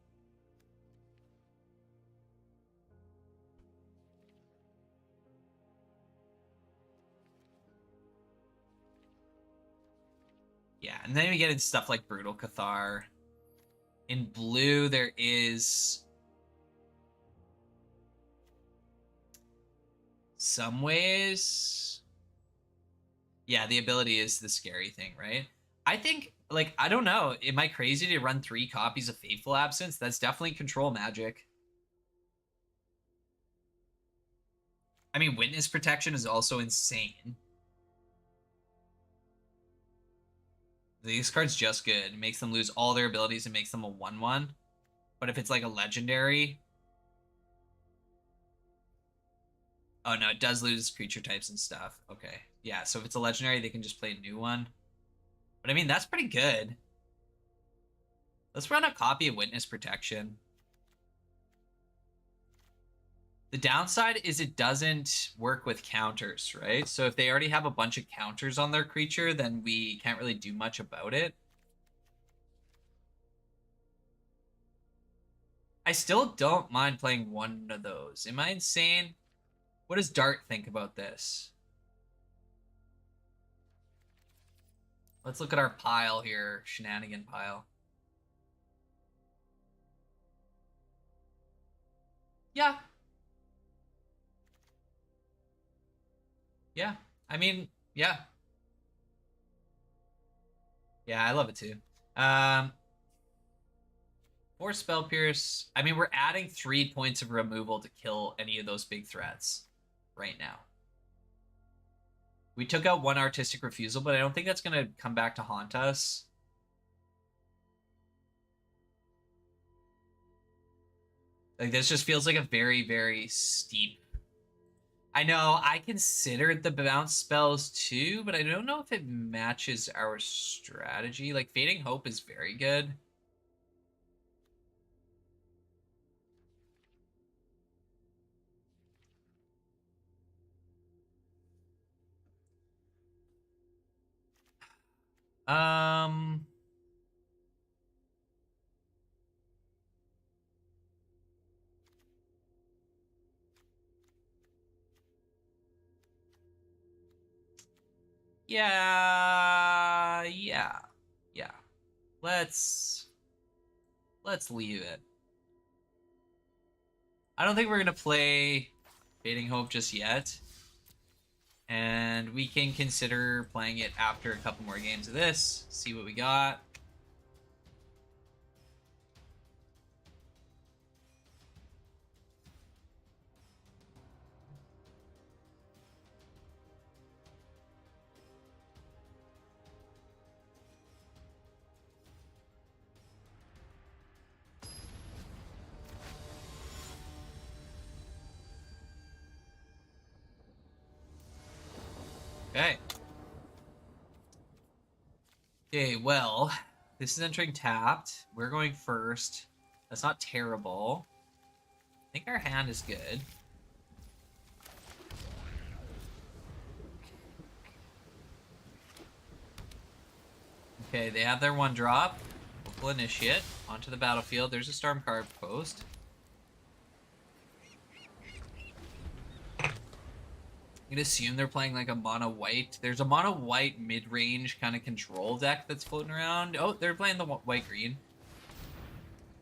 Yeah, and then we get into stuff like Brutal Cathar. In blue, there is some ways. Yeah, the ability is the scary thing, right? I think, like, I don't know. Am I crazy to run 3 copies of Fateful Absence? That's definitely control magic. I mean, Witness Protection is also insane. This card's just good. It makes them lose all their abilities and makes them a 1/1. But if it's like a legendary... Oh, no, it does lose creature types and stuff. Okay. Yeah, so if it's a legendary, they can just play a new one. But I mean, that's pretty good. Let's run a copy of Witness Protection. The downside is it doesn't work with counters, right? So if they already have a bunch of counters on their creature, then we can't really do much about it. I still don't mind playing one of those. Am I insane? What does Dart think about this? Let's look at our pile here, shenanigan pile. Yeah. Yeah. I mean, yeah. Yeah, I love it too. 4 Or Spell Pierce. I mean, we're adding 3 points of removal to kill any of those big threats right now. We took out 1 Artistic Refusal, but I don't think that's going to come back to haunt us. Like, this just feels like a very, very steep. I know I considered the bounce spells too, but I don't know if it matches our strategy. Like, Fading Hope is very good. Um... Yeah. Let's leave it. I don't think we're gonna play Fading Hope just yet. And we can consider playing it after a couple more games of this, see what we got. Okay. Okay, well, this is entering tapped. We're going first. That's not terrible. I think our hand is good. Okay, they have their 1-drop. Hopeful Initiate. Onto the battlefield. There's a Storm Card post. I'm gonna assume they're playing like a mono white. There's a mono white mid-range kind of control deck that's floating around. Oh, they're playing the white green.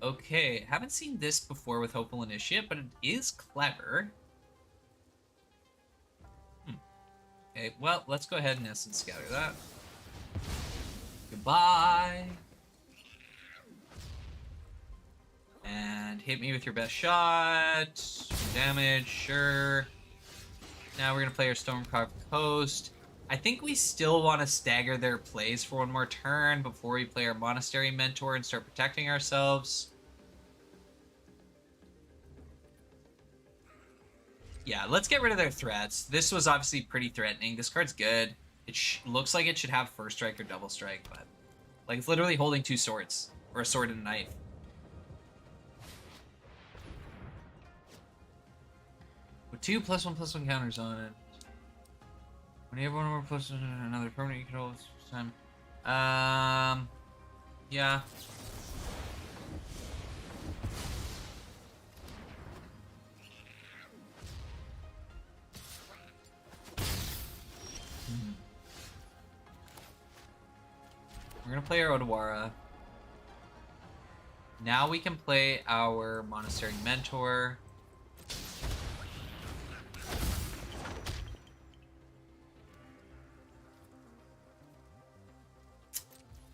Okay, haven't seen this before with Hopeful Initiate, but it is clever. Okay, well, let's go ahead and Essence Scatter that. Goodbye. And hit me with your best shot. Damage, sure. Now we're going to play our Stormcarved Coast. I think we still want to stagger their plays for 1 more turn before we play our Monastery Mentor and start protecting ourselves. Yeah, let's get rid of their threats. This was obviously pretty threatening. This card's good. It looks like it should have First Strike or Double Strike, but like it's literally holding 2 swords or a sword and a knife. With 2 +1/+1 counters on it. When you have 1 more plus another permanent you control this time. Yeah. We're gonna play our Odawara. Now we can play our Monastery Mentor.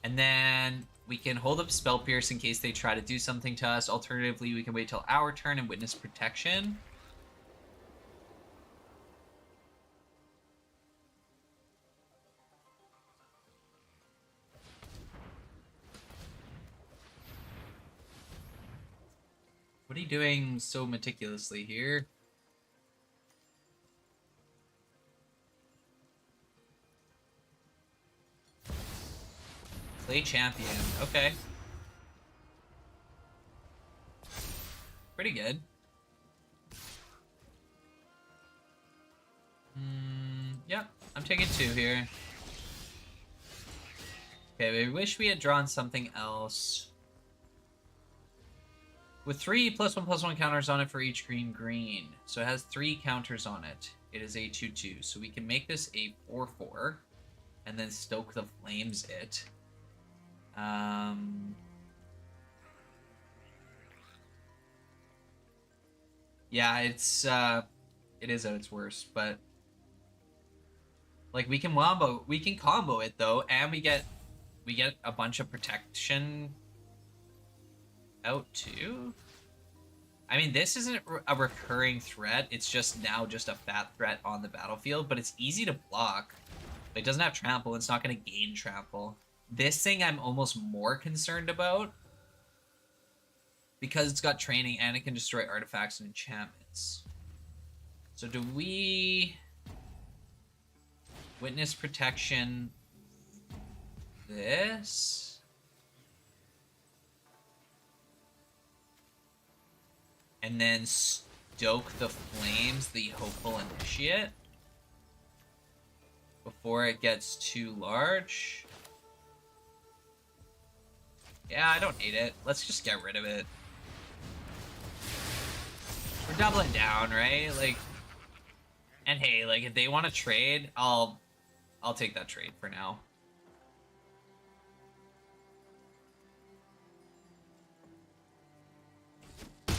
And then we can hold up Spell Pierce in case they try to do something to us. Alternatively, we can wait till our turn and Witness Protection. What are you doing so meticulously here? Play Champion. Okay. Pretty good. Yeah, I'm taking 2 here. Okay, we wish we had drawn something else. With 3 +1/+1 counters on it for each green. So it has 3 counters on it. It is a 2/2. So we can make this a 4/4. And then Stoke the Flames it. Yeah, it is at its worst, but like we can combo it though, and we get a bunch of protection. out too. I mean, this isn't a recurring threat. It's just now just a fat threat on the battlefield, but it's easy to block. It doesn't have trample. It's not going to gain trample. This thing I'm almost more concerned about because it's got training and it can destroy artifacts and enchantments. So do we witness protection this? And then stoke the flames, the hopeful initiate, before it gets too large. Yeah, I don't need it. Let's just get rid of it. We're doubling down, right? Like, and hey, like if they want to trade, I'll take that trade for now. I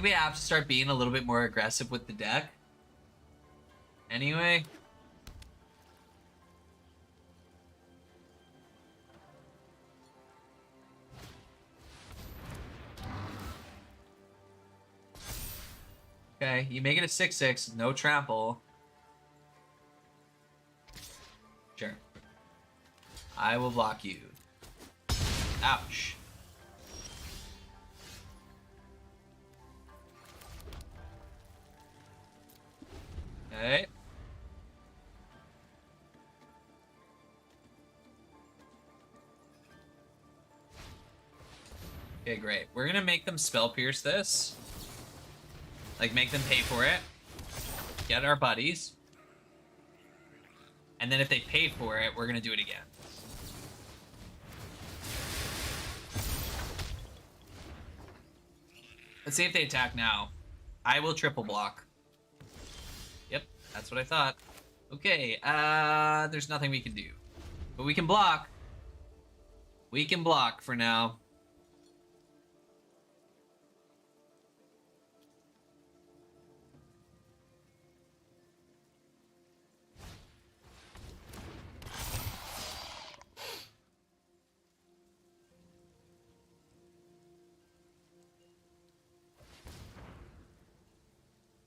think we have to start being a little bit more aggressive with the deck. Anyway. Okay, you make it a 6/6, no trample. Sure. I will block you. Ouch. Okay. Okay, great. We're gonna make them spell pierce this. Like, make them pay for it. Get our buddies. And then if they pay for it, we're gonna do it again. Let's see if they attack now. I will triple block. Yep, that's what I thought. Okay, there's nothing we can do. But we can block. We can block for now.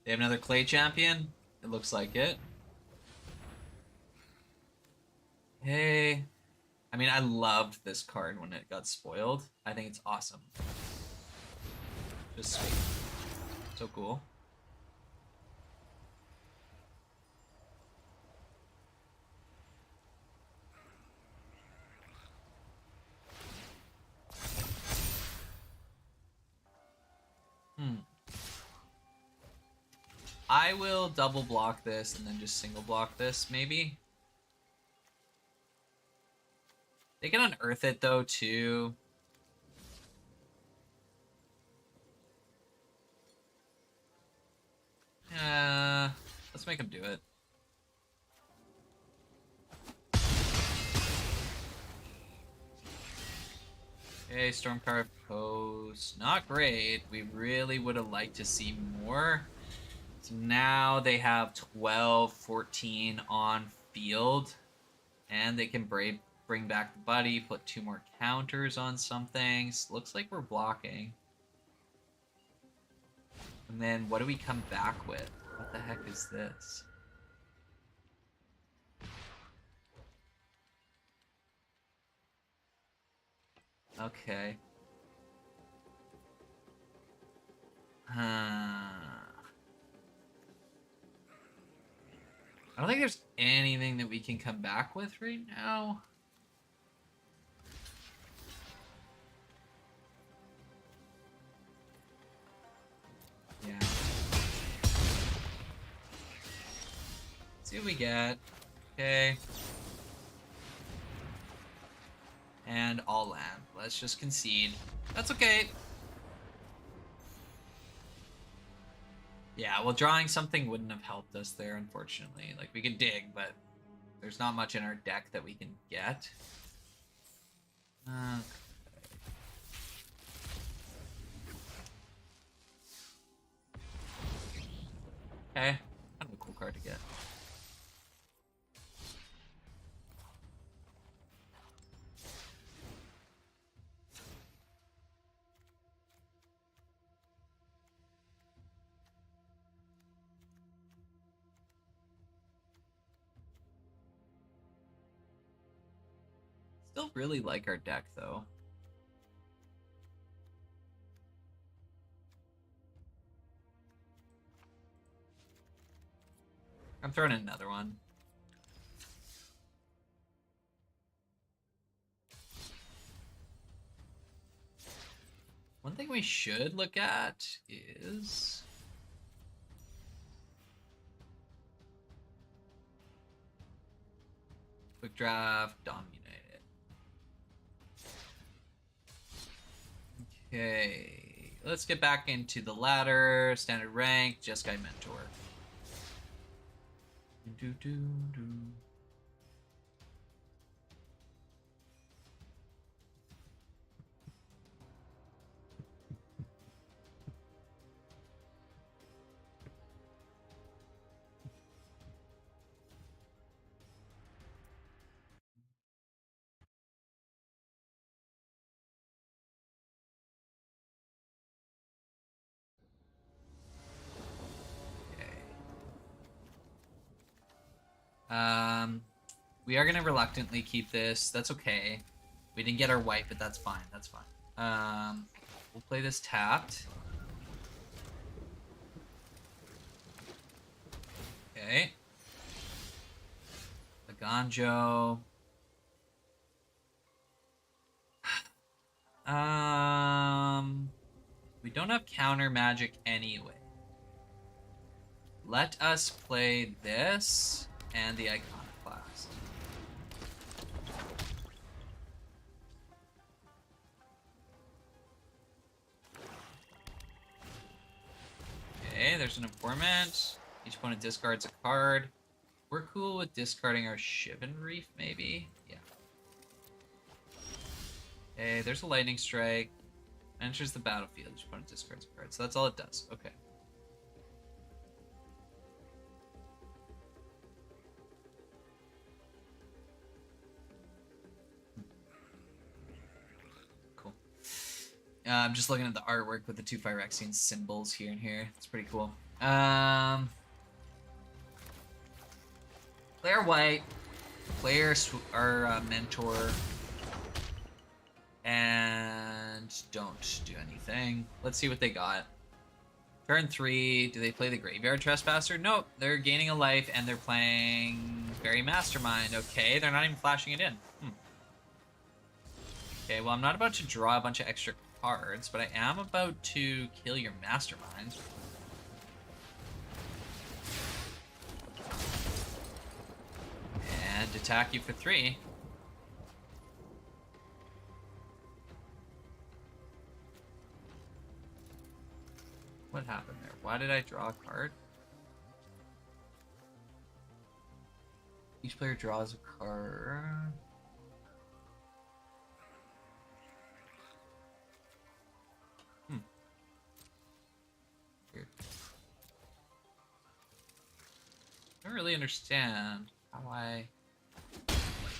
They have another clay champion? It looks like it. Hey. I mean, I loved this card when it got spoiled. I think it's awesome. Just sweet. So cool. I will double block this and then just single block this, maybe. They can unearth it, though, too. Let's make them do it. Okay, Stormcarved Post. Not great. We really would have liked to see more. So now they have 12, 14 on field. And they can bring back the buddy, put 2 more counters on some things. Looks like we're blocking. And then what do we come back with? What the heck is this? Okay. I don't think there's anything that we can come back with right now. Yeah. Let's see what we get. Okay. And all land. Let's just concede. That's okay. Yeah, well, drawing something wouldn't have helped us there, unfortunately. Like, we can dig, but there's not much in our deck that we can get. Okay. Kind of a cool card to get. Still really like our deck, though. I'm throwing in another one. One thing we should look at is... Quick draft, dominate it. Okay, let's get back into the ladder, standard rank, Jeskai Mentor. We are gonna reluctantly keep this. That's okay. We didn't get our white, but that's fine. That's fine. We'll play this tapped. Okay. The Ganjo. We don't have counter magic anyway. Let us play this and the Iconoclast. Okay, there's an informant. Each opponent discards a card. We're cool with discarding our Shivan Reef, maybe? Yeah. Okay, there's a Lightning Strike. Enters the battlefield. Each opponent discards a card. So that's all it does. Okay. Cool. I'm just looking at the artwork with the 2 Phyrexian symbols here and here. It's pretty cool. Player white. Player our mentor. And don't do anything. Let's see what they got. Turn 3, do they play the Graveyard Trespasser? Nope, they're gaining a life and they're playing Fairy Mastermind. Okay, they're not even flashing it in. Okay, well, I'm not about to draw a bunch of extra cards, but I am about to kill your Mastermind. And attack you for 3. What happened there? Why did I draw a card? Each player draws a card. Weird. I don't really understand how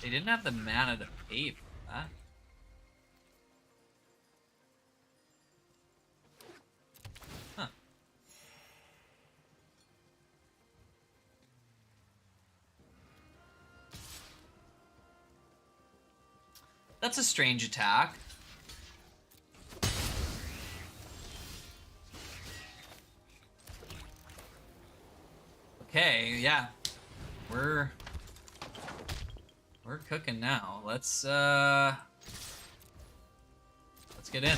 They didn't have the mana to pay for that. That's a strange attack. Okay, yeah. We're cooking now. Let's get in.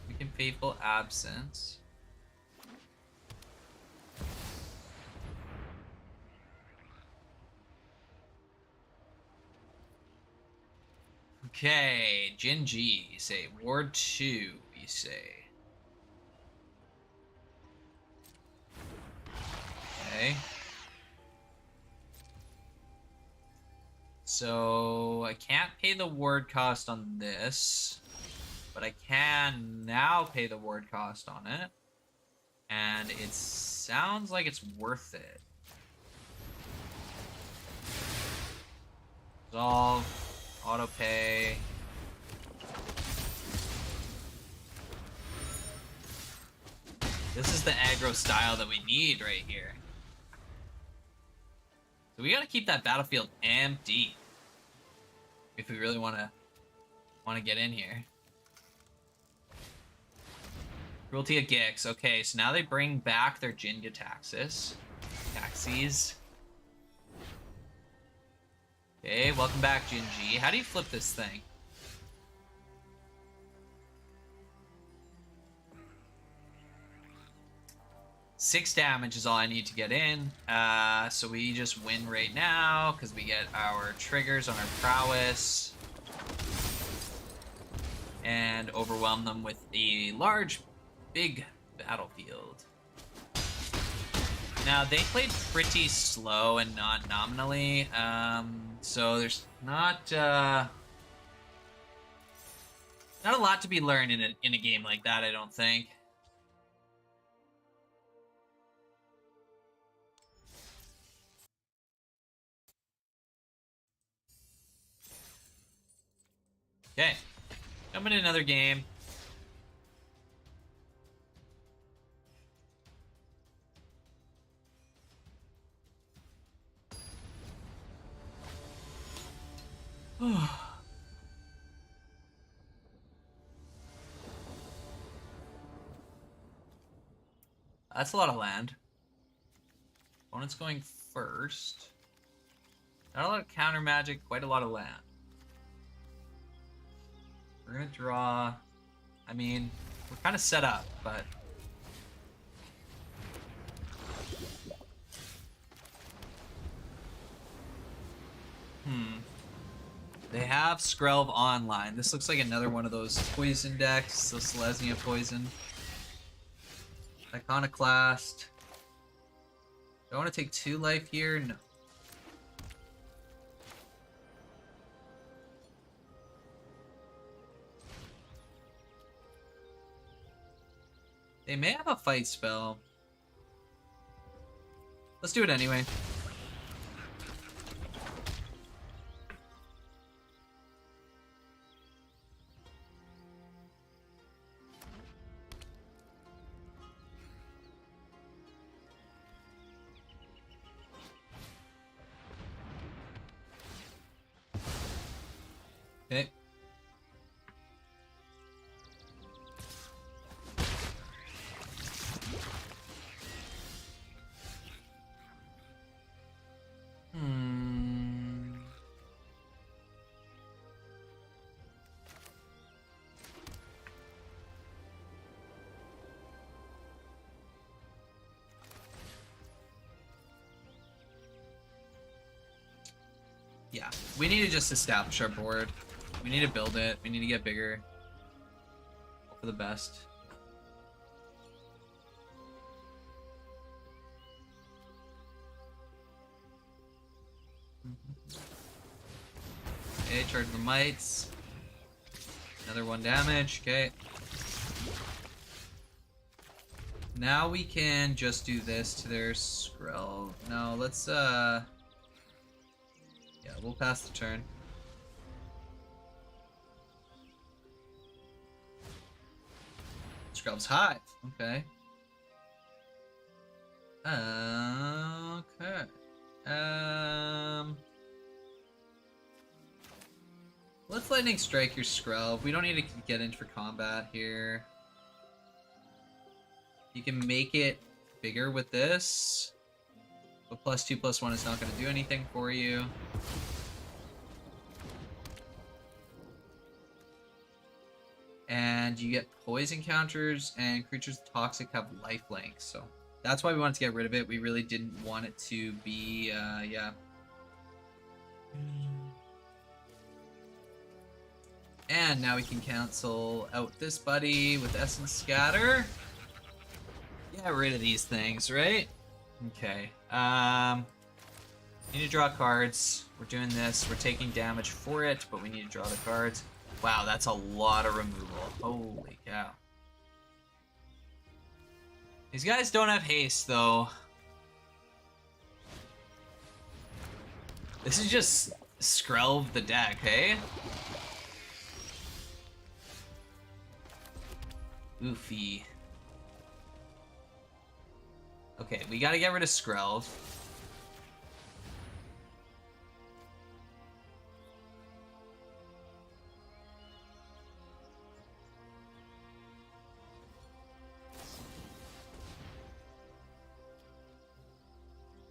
We can Fateful Absence. Okay, Jinji, you say. Ward 2, you say. Okay. So, I can't pay the ward cost on this, but I can now pay the ward cost on it. And it sounds like it's worth it. Resolve. Auto pay. This is the aggro style that we need right here. So we gotta keep that battlefield empty if we really wanna get in here. Cruelty of Gix. Okay, so now they bring back their Jinga taxis. Taxis. Okay, welcome back, Jinji. How do you flip this thing? Six damage is all I need to get in. So we just win right now because we get our triggers on our prowess. And overwhelm them with a large, big battlefield. Now, they played pretty slow and not nominally. So there's not a lot to be learned in a game like that, I don't think. Okay, coming in another game. That's a lot of land. Opponent's going first. Not a lot of counter magic, quite a lot of land. We're gonna draw. I mean, we're kind of set up, but they have Skrelv online. This looks like another one of those poison decks. So Selesnya poison. Iconoclast. Do I want to take 2 life here? No. They may have a fight spell. Let's do it anyway. Okay. Yeah, we need to just establish our board. We need to build it. We need to get bigger. Hope for the best. Okay, charge the mites. Another 1 damage. Okay. Now we can just do this to their Skrelv. No, let's yeah, we'll pass the turn. Skrelv's Hive. Okay. Okay. Let's Lightning Strike your Skrelv. We don't need to get in for combat here. You can make it bigger with this. But +2/+1 is not going to do anything for you. And you get poison counters, and creatures toxic have lifelink. So that's why we wanted to get rid of it. We really didn't want it to be, yeah. And now we can cancel out this buddy with Essence Scatter. Get rid of these things, right? Okay. Need to draw cards. We're doing this. We're taking damage for it, but we need to draw the cards. Wow, that's a lot of removal. Holy cow. These guys don't have haste, though. This is just Skrelv the deck, hey? Oofy. Okay, we gotta get rid of Skrelv.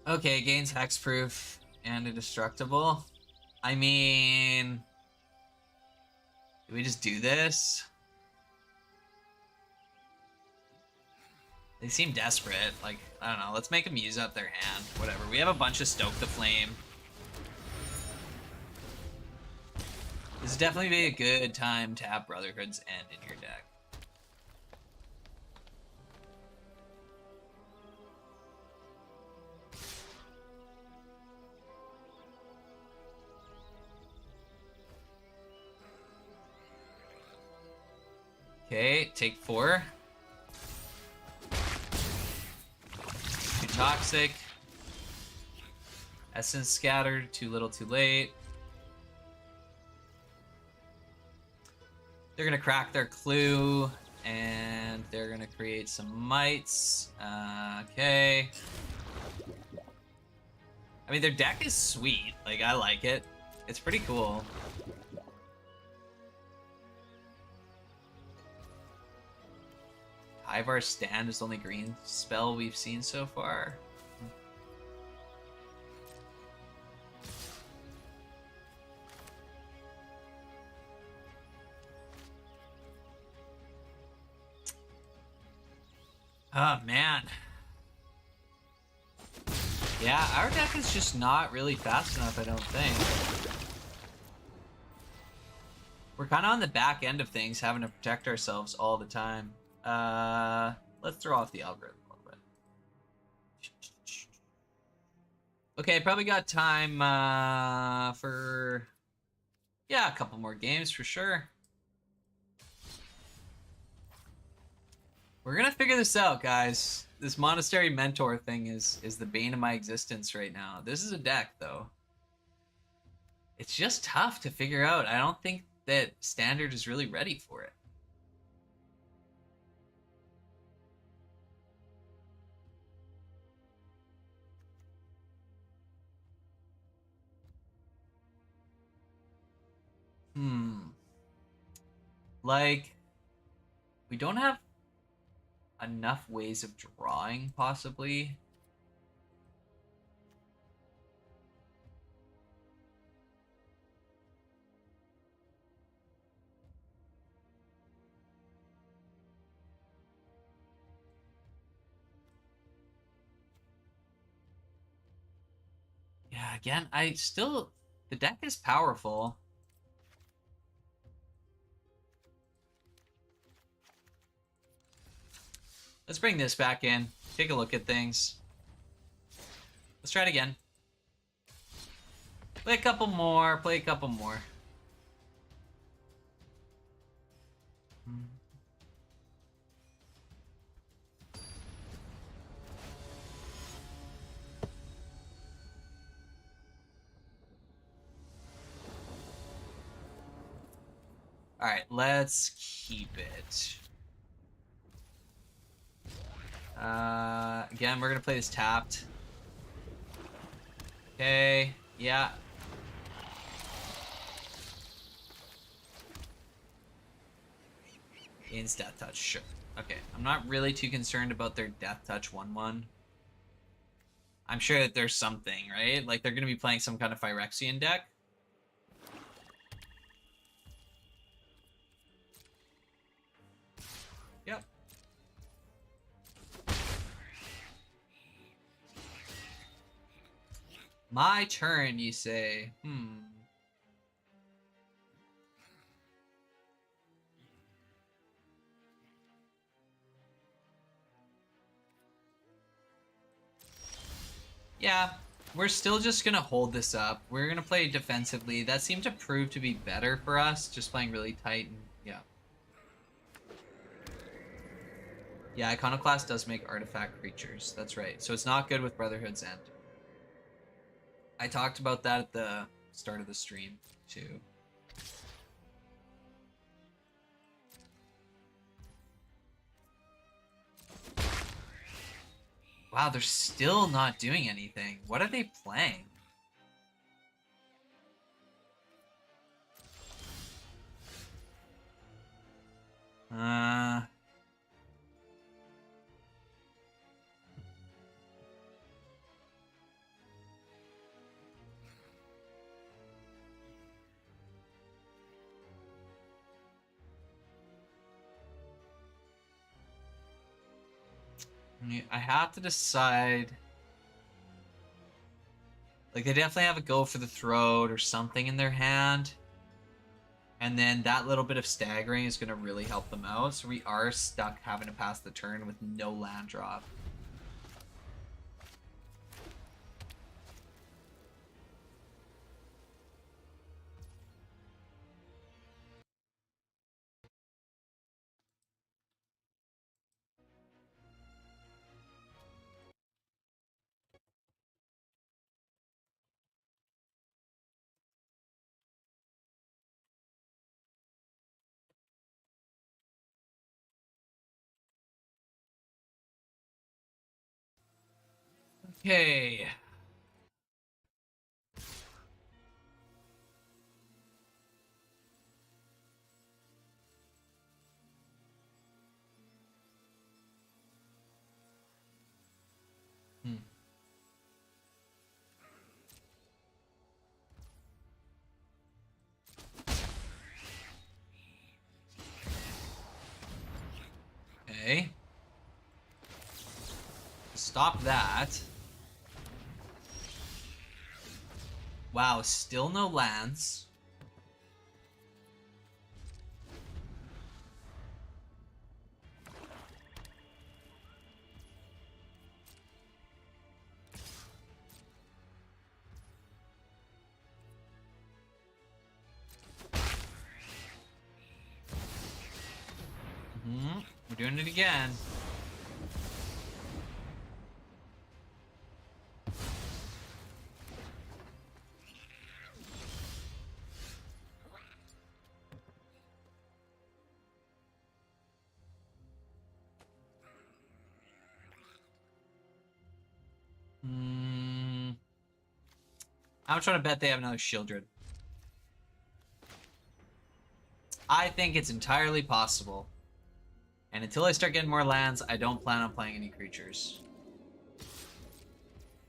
Okay, gains hexproof and indestructible. I mean, do we just do this? They seem desperate. Like, I don't know. Let's make them use up their hand. Whatever. We have a bunch of Stoke the Flame. This would definitely be a good time to have Brotherhood's End in your deck. Okay, take 4. Too toxic. Essence scattered, too little, too late. They're gonna crack their clue, and they're gonna create some mites. Okay. I mean, their deck is sweet. Like, I like it. It's pretty cool. Ivar's Stand is the only green spell we've seen so far. Oh, man. Yeah, our deck is just not really fast enough, I don't think. We're kind of on the back end of things, having to protect ourselves all the time. Let's throw off the algorithm a little bit. Okay, probably got time for, yeah, a couple more games for sure. We're gonna figure this out, guys. This Monastery Mentor thing is the bane of my existence right now. This is a deck, though. It's just tough to figure out. I don't think that Standard is really ready for it. Like, we don't have enough ways of drawing, possibly. Yeah, again, the deck is powerful. Let's bring this back in. Take a look at things. Let's try it again. Play a couple more. Play a couple more. All right, let's keep it. Again, we're gonna play this tapped. Okay, yeah. Gains Death Touch, sure. Okay, I'm not really too concerned about their Death Touch 1/1. I'm sure that there's something, right? Like, they're gonna be playing some kind of Phyrexian deck. Yep. My turn, you say? Yeah, we're still just gonna hold this up. We're gonna play defensively. That seemed to prove to be better for us, just playing really tight and yeah. Yeah, Iconoclast does make artifact creatures. That's right. So it's not good with Brotherhood's End. I talked about that at the start of the stream, too. Wow, they're still not doing anything. What are they playing? I have to decide. Like, they definitely have a go for the throat or something in their hand. And then that little bit of staggering is going to really help them out. So we are stuck having to pass the turn with no land drop. Okay. Okay. Stop that. Wow, still no lands. We're doing it again. I'm trying to bet they have another Shieldred. I think it's entirely possible. And until I start getting more lands, I don't plan on playing any creatures.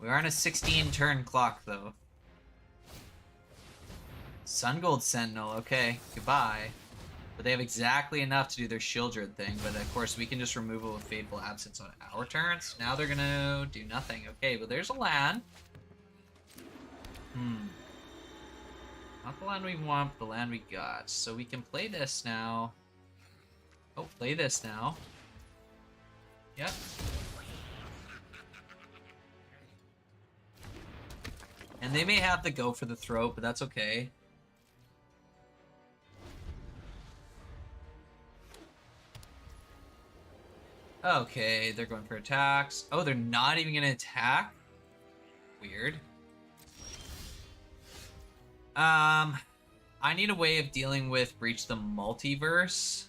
We are on a 16-turn clock, though. Sungold Sentinel, okay, goodbye. But they have exactly enough to do their Shieldred thing, but of course we can just remove it with Fateful Absence on our turns. Now they're gonna do nothing. Okay, but there's a land. Not the land we want, but the land we got. So we can play this now. Oh, play this now. Yep. And they may have to go for the throat, but that's okay. Okay, they're going for attacks. Oh, they're not even going to attack? Weird. I need a way of dealing with Breach the Multiverse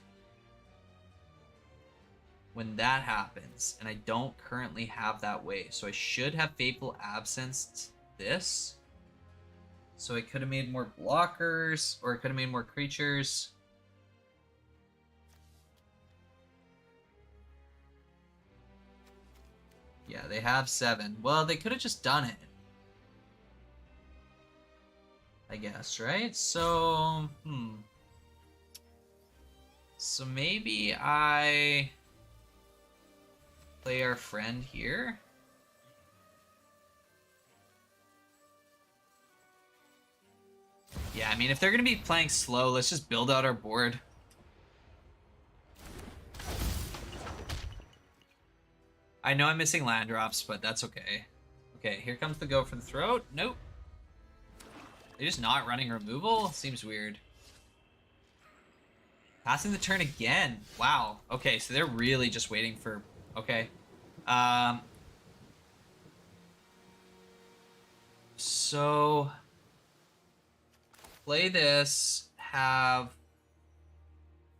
when that happens, and I don't currently have that way. So I should have Fateful Absence this. So I could have made more blockers, or I could have made more creatures. Yeah, they have 7. Well, they could have just done it. I guess, right? So, So maybe I play our friend here. Yeah, I mean, if they're going to be playing slow, let's just build out our board. I know I'm missing land drops, but that's okay. Okay, here comes the go for the throat. Nope. They're just not running removal? Seems weird. Passing the turn again. Wow. Okay, so they're really just waiting for... Okay. So... Play this. Have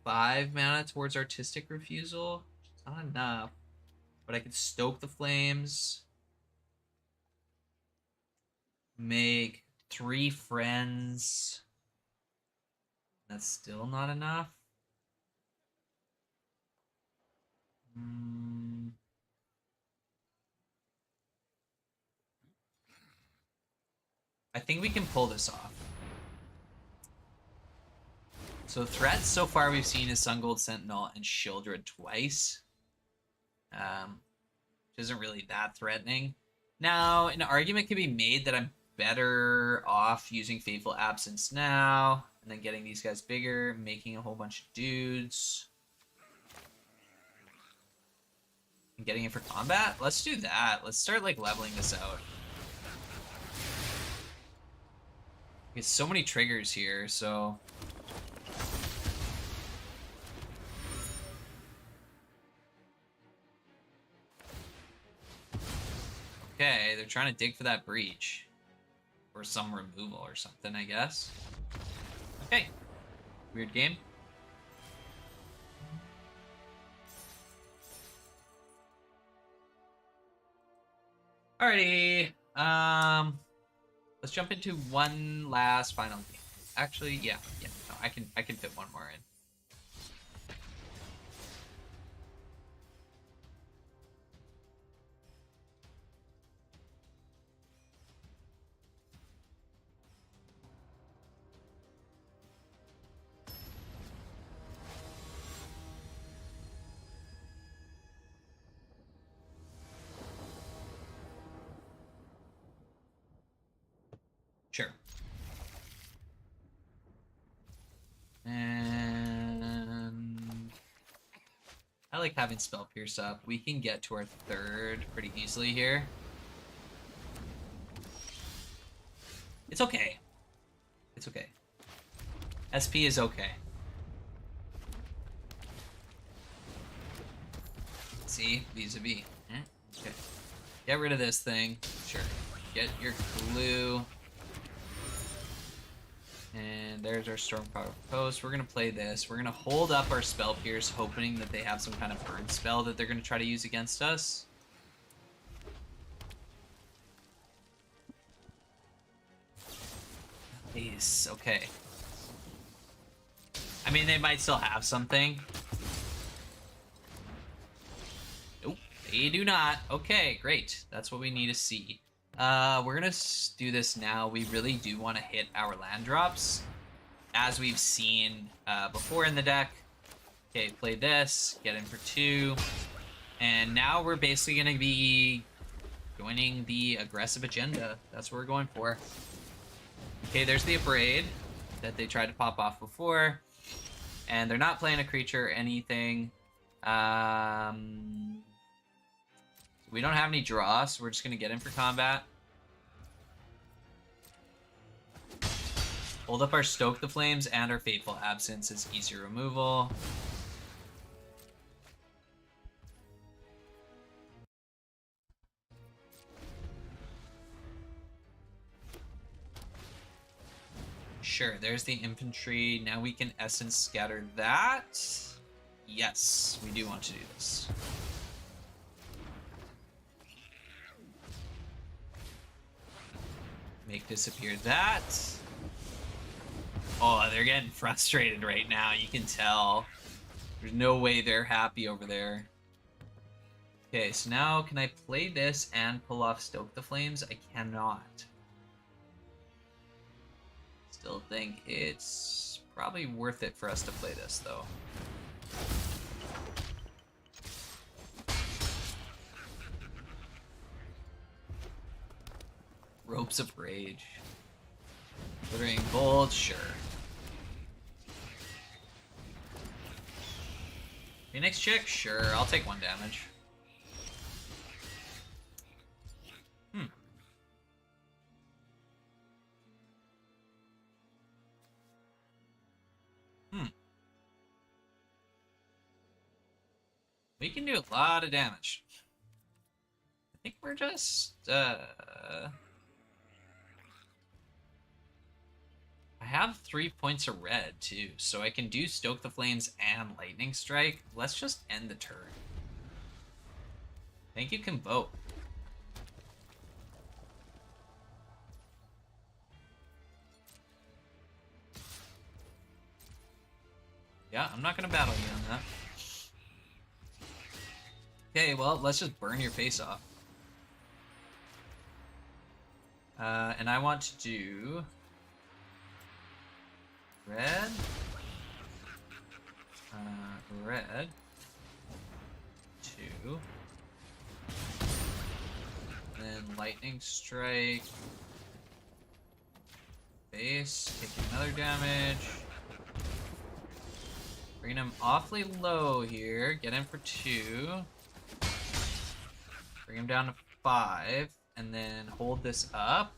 5 mana towards Artistic Refusal. Not enough. But I could stoke the flames. Make 3 friends. That's still not enough. I think we can pull this off. So threats so far we've seen is Sun Gold Sentinel and Shieldred twice. Which isn't really that threatening. Now, an argument can be made that I'm better off using Fateful Absence now, and then getting these guys bigger, making a whole bunch of dudes. And getting it for combat? Let's do that. Let's start, like, leveling this out. There's so many triggers here, so... Okay, they're trying to dig for that breach. Or some removal or something, I guess. Okay. Weird game. Alrighty. Let's jump into one last final game. Actually, yeah. No, I can fit one more in. Sure. And I like having Spell Pierce up. We can get to our 3rd pretty easily here. It's okay. It's okay. SP is okay. See? Vis-a-vis. Okay. Get rid of this thing. Sure. Get your glue. And there's our Stormcloud Post. We're going to play this. We're going to hold up our Spell Pierce, hoping that they have some kind of burn spell that they're going to try to use against us. Ace. Okay. I mean, they might still have something. Nope. They do not. Okay, great. That's what we need to see. We're gonna do this now. We really do want to hit our land drops, as we've seen before in the deck. Okay, play this, get in for 2, and now we're basically gonna be joining the aggressive agenda. That's what we're going for. Okay, there's the Abrade that they tried to pop off before, and they're not playing a creature or anything. We don't have any draw, so we're just going to get in for combat. Hold up our Stoke the Flames and our Fateful Absence as easy removal. Sure, there's the infantry. Now we can Essence Scatter that. Yes, we do want to do this. Make disappear that. Oh, they're getting frustrated right now. You can tell. There's no way they're happy over there. Okay, so now can I play this and pull off Stoke the Flames? I cannot. Still think it's probably worth it for us to play this, though. Ropes of Rage. Glittering Bolt, sure. Phoenix Chick? Sure, I'll take 1 damage. We can do a lot of damage. I think we're just, I have 3 points of red, too, so I can do Stoke the Flames and Lightning Strike. Let's just end the turn. Think you can vote. Yeah, I'm not gonna battle you on that. Okay, well, let's just burn your face off. And I want to do red, red, 2, then lightning strike, face, taking another damage. Bring him awfully low here. Get him for 2. Bring him down to 5. And then hold this up.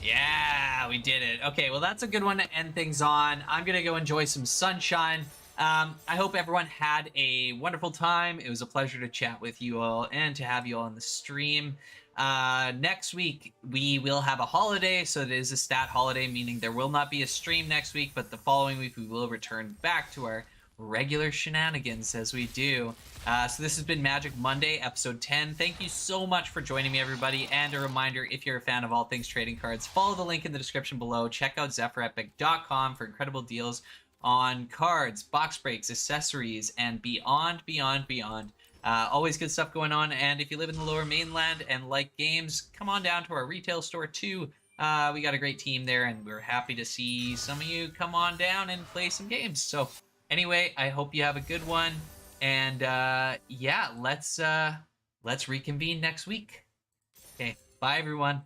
Yeah, we did it. Okay, well, that's a good one to end things on. I'm going to go enjoy some sunshine. I hope everyone had a wonderful time. It was a pleasure to chat with you all and to have you all on the stream. Next week, we will have a holiday, so it is a stat holiday, meaning there will not be a stream next week, but the following week we will return back to our regular shenanigans as we do. So this has been Magic Monday, episode 10. Thank you so much for joining me, everybody. And a reminder, if you're a fan of all things trading cards, follow the link in the description below. Check out ZephyrEpic.com for incredible deals on cards, box breaks, accessories, and beyond. Always good stuff going on. And if you live in the Lower Mainland and like games, come on down to our retail store too. We got a great team there, and we're happy to see some of you come on down and play some games. So anyway, I hope you have a good one. And yeah, let's reconvene next week. Okay, bye everyone.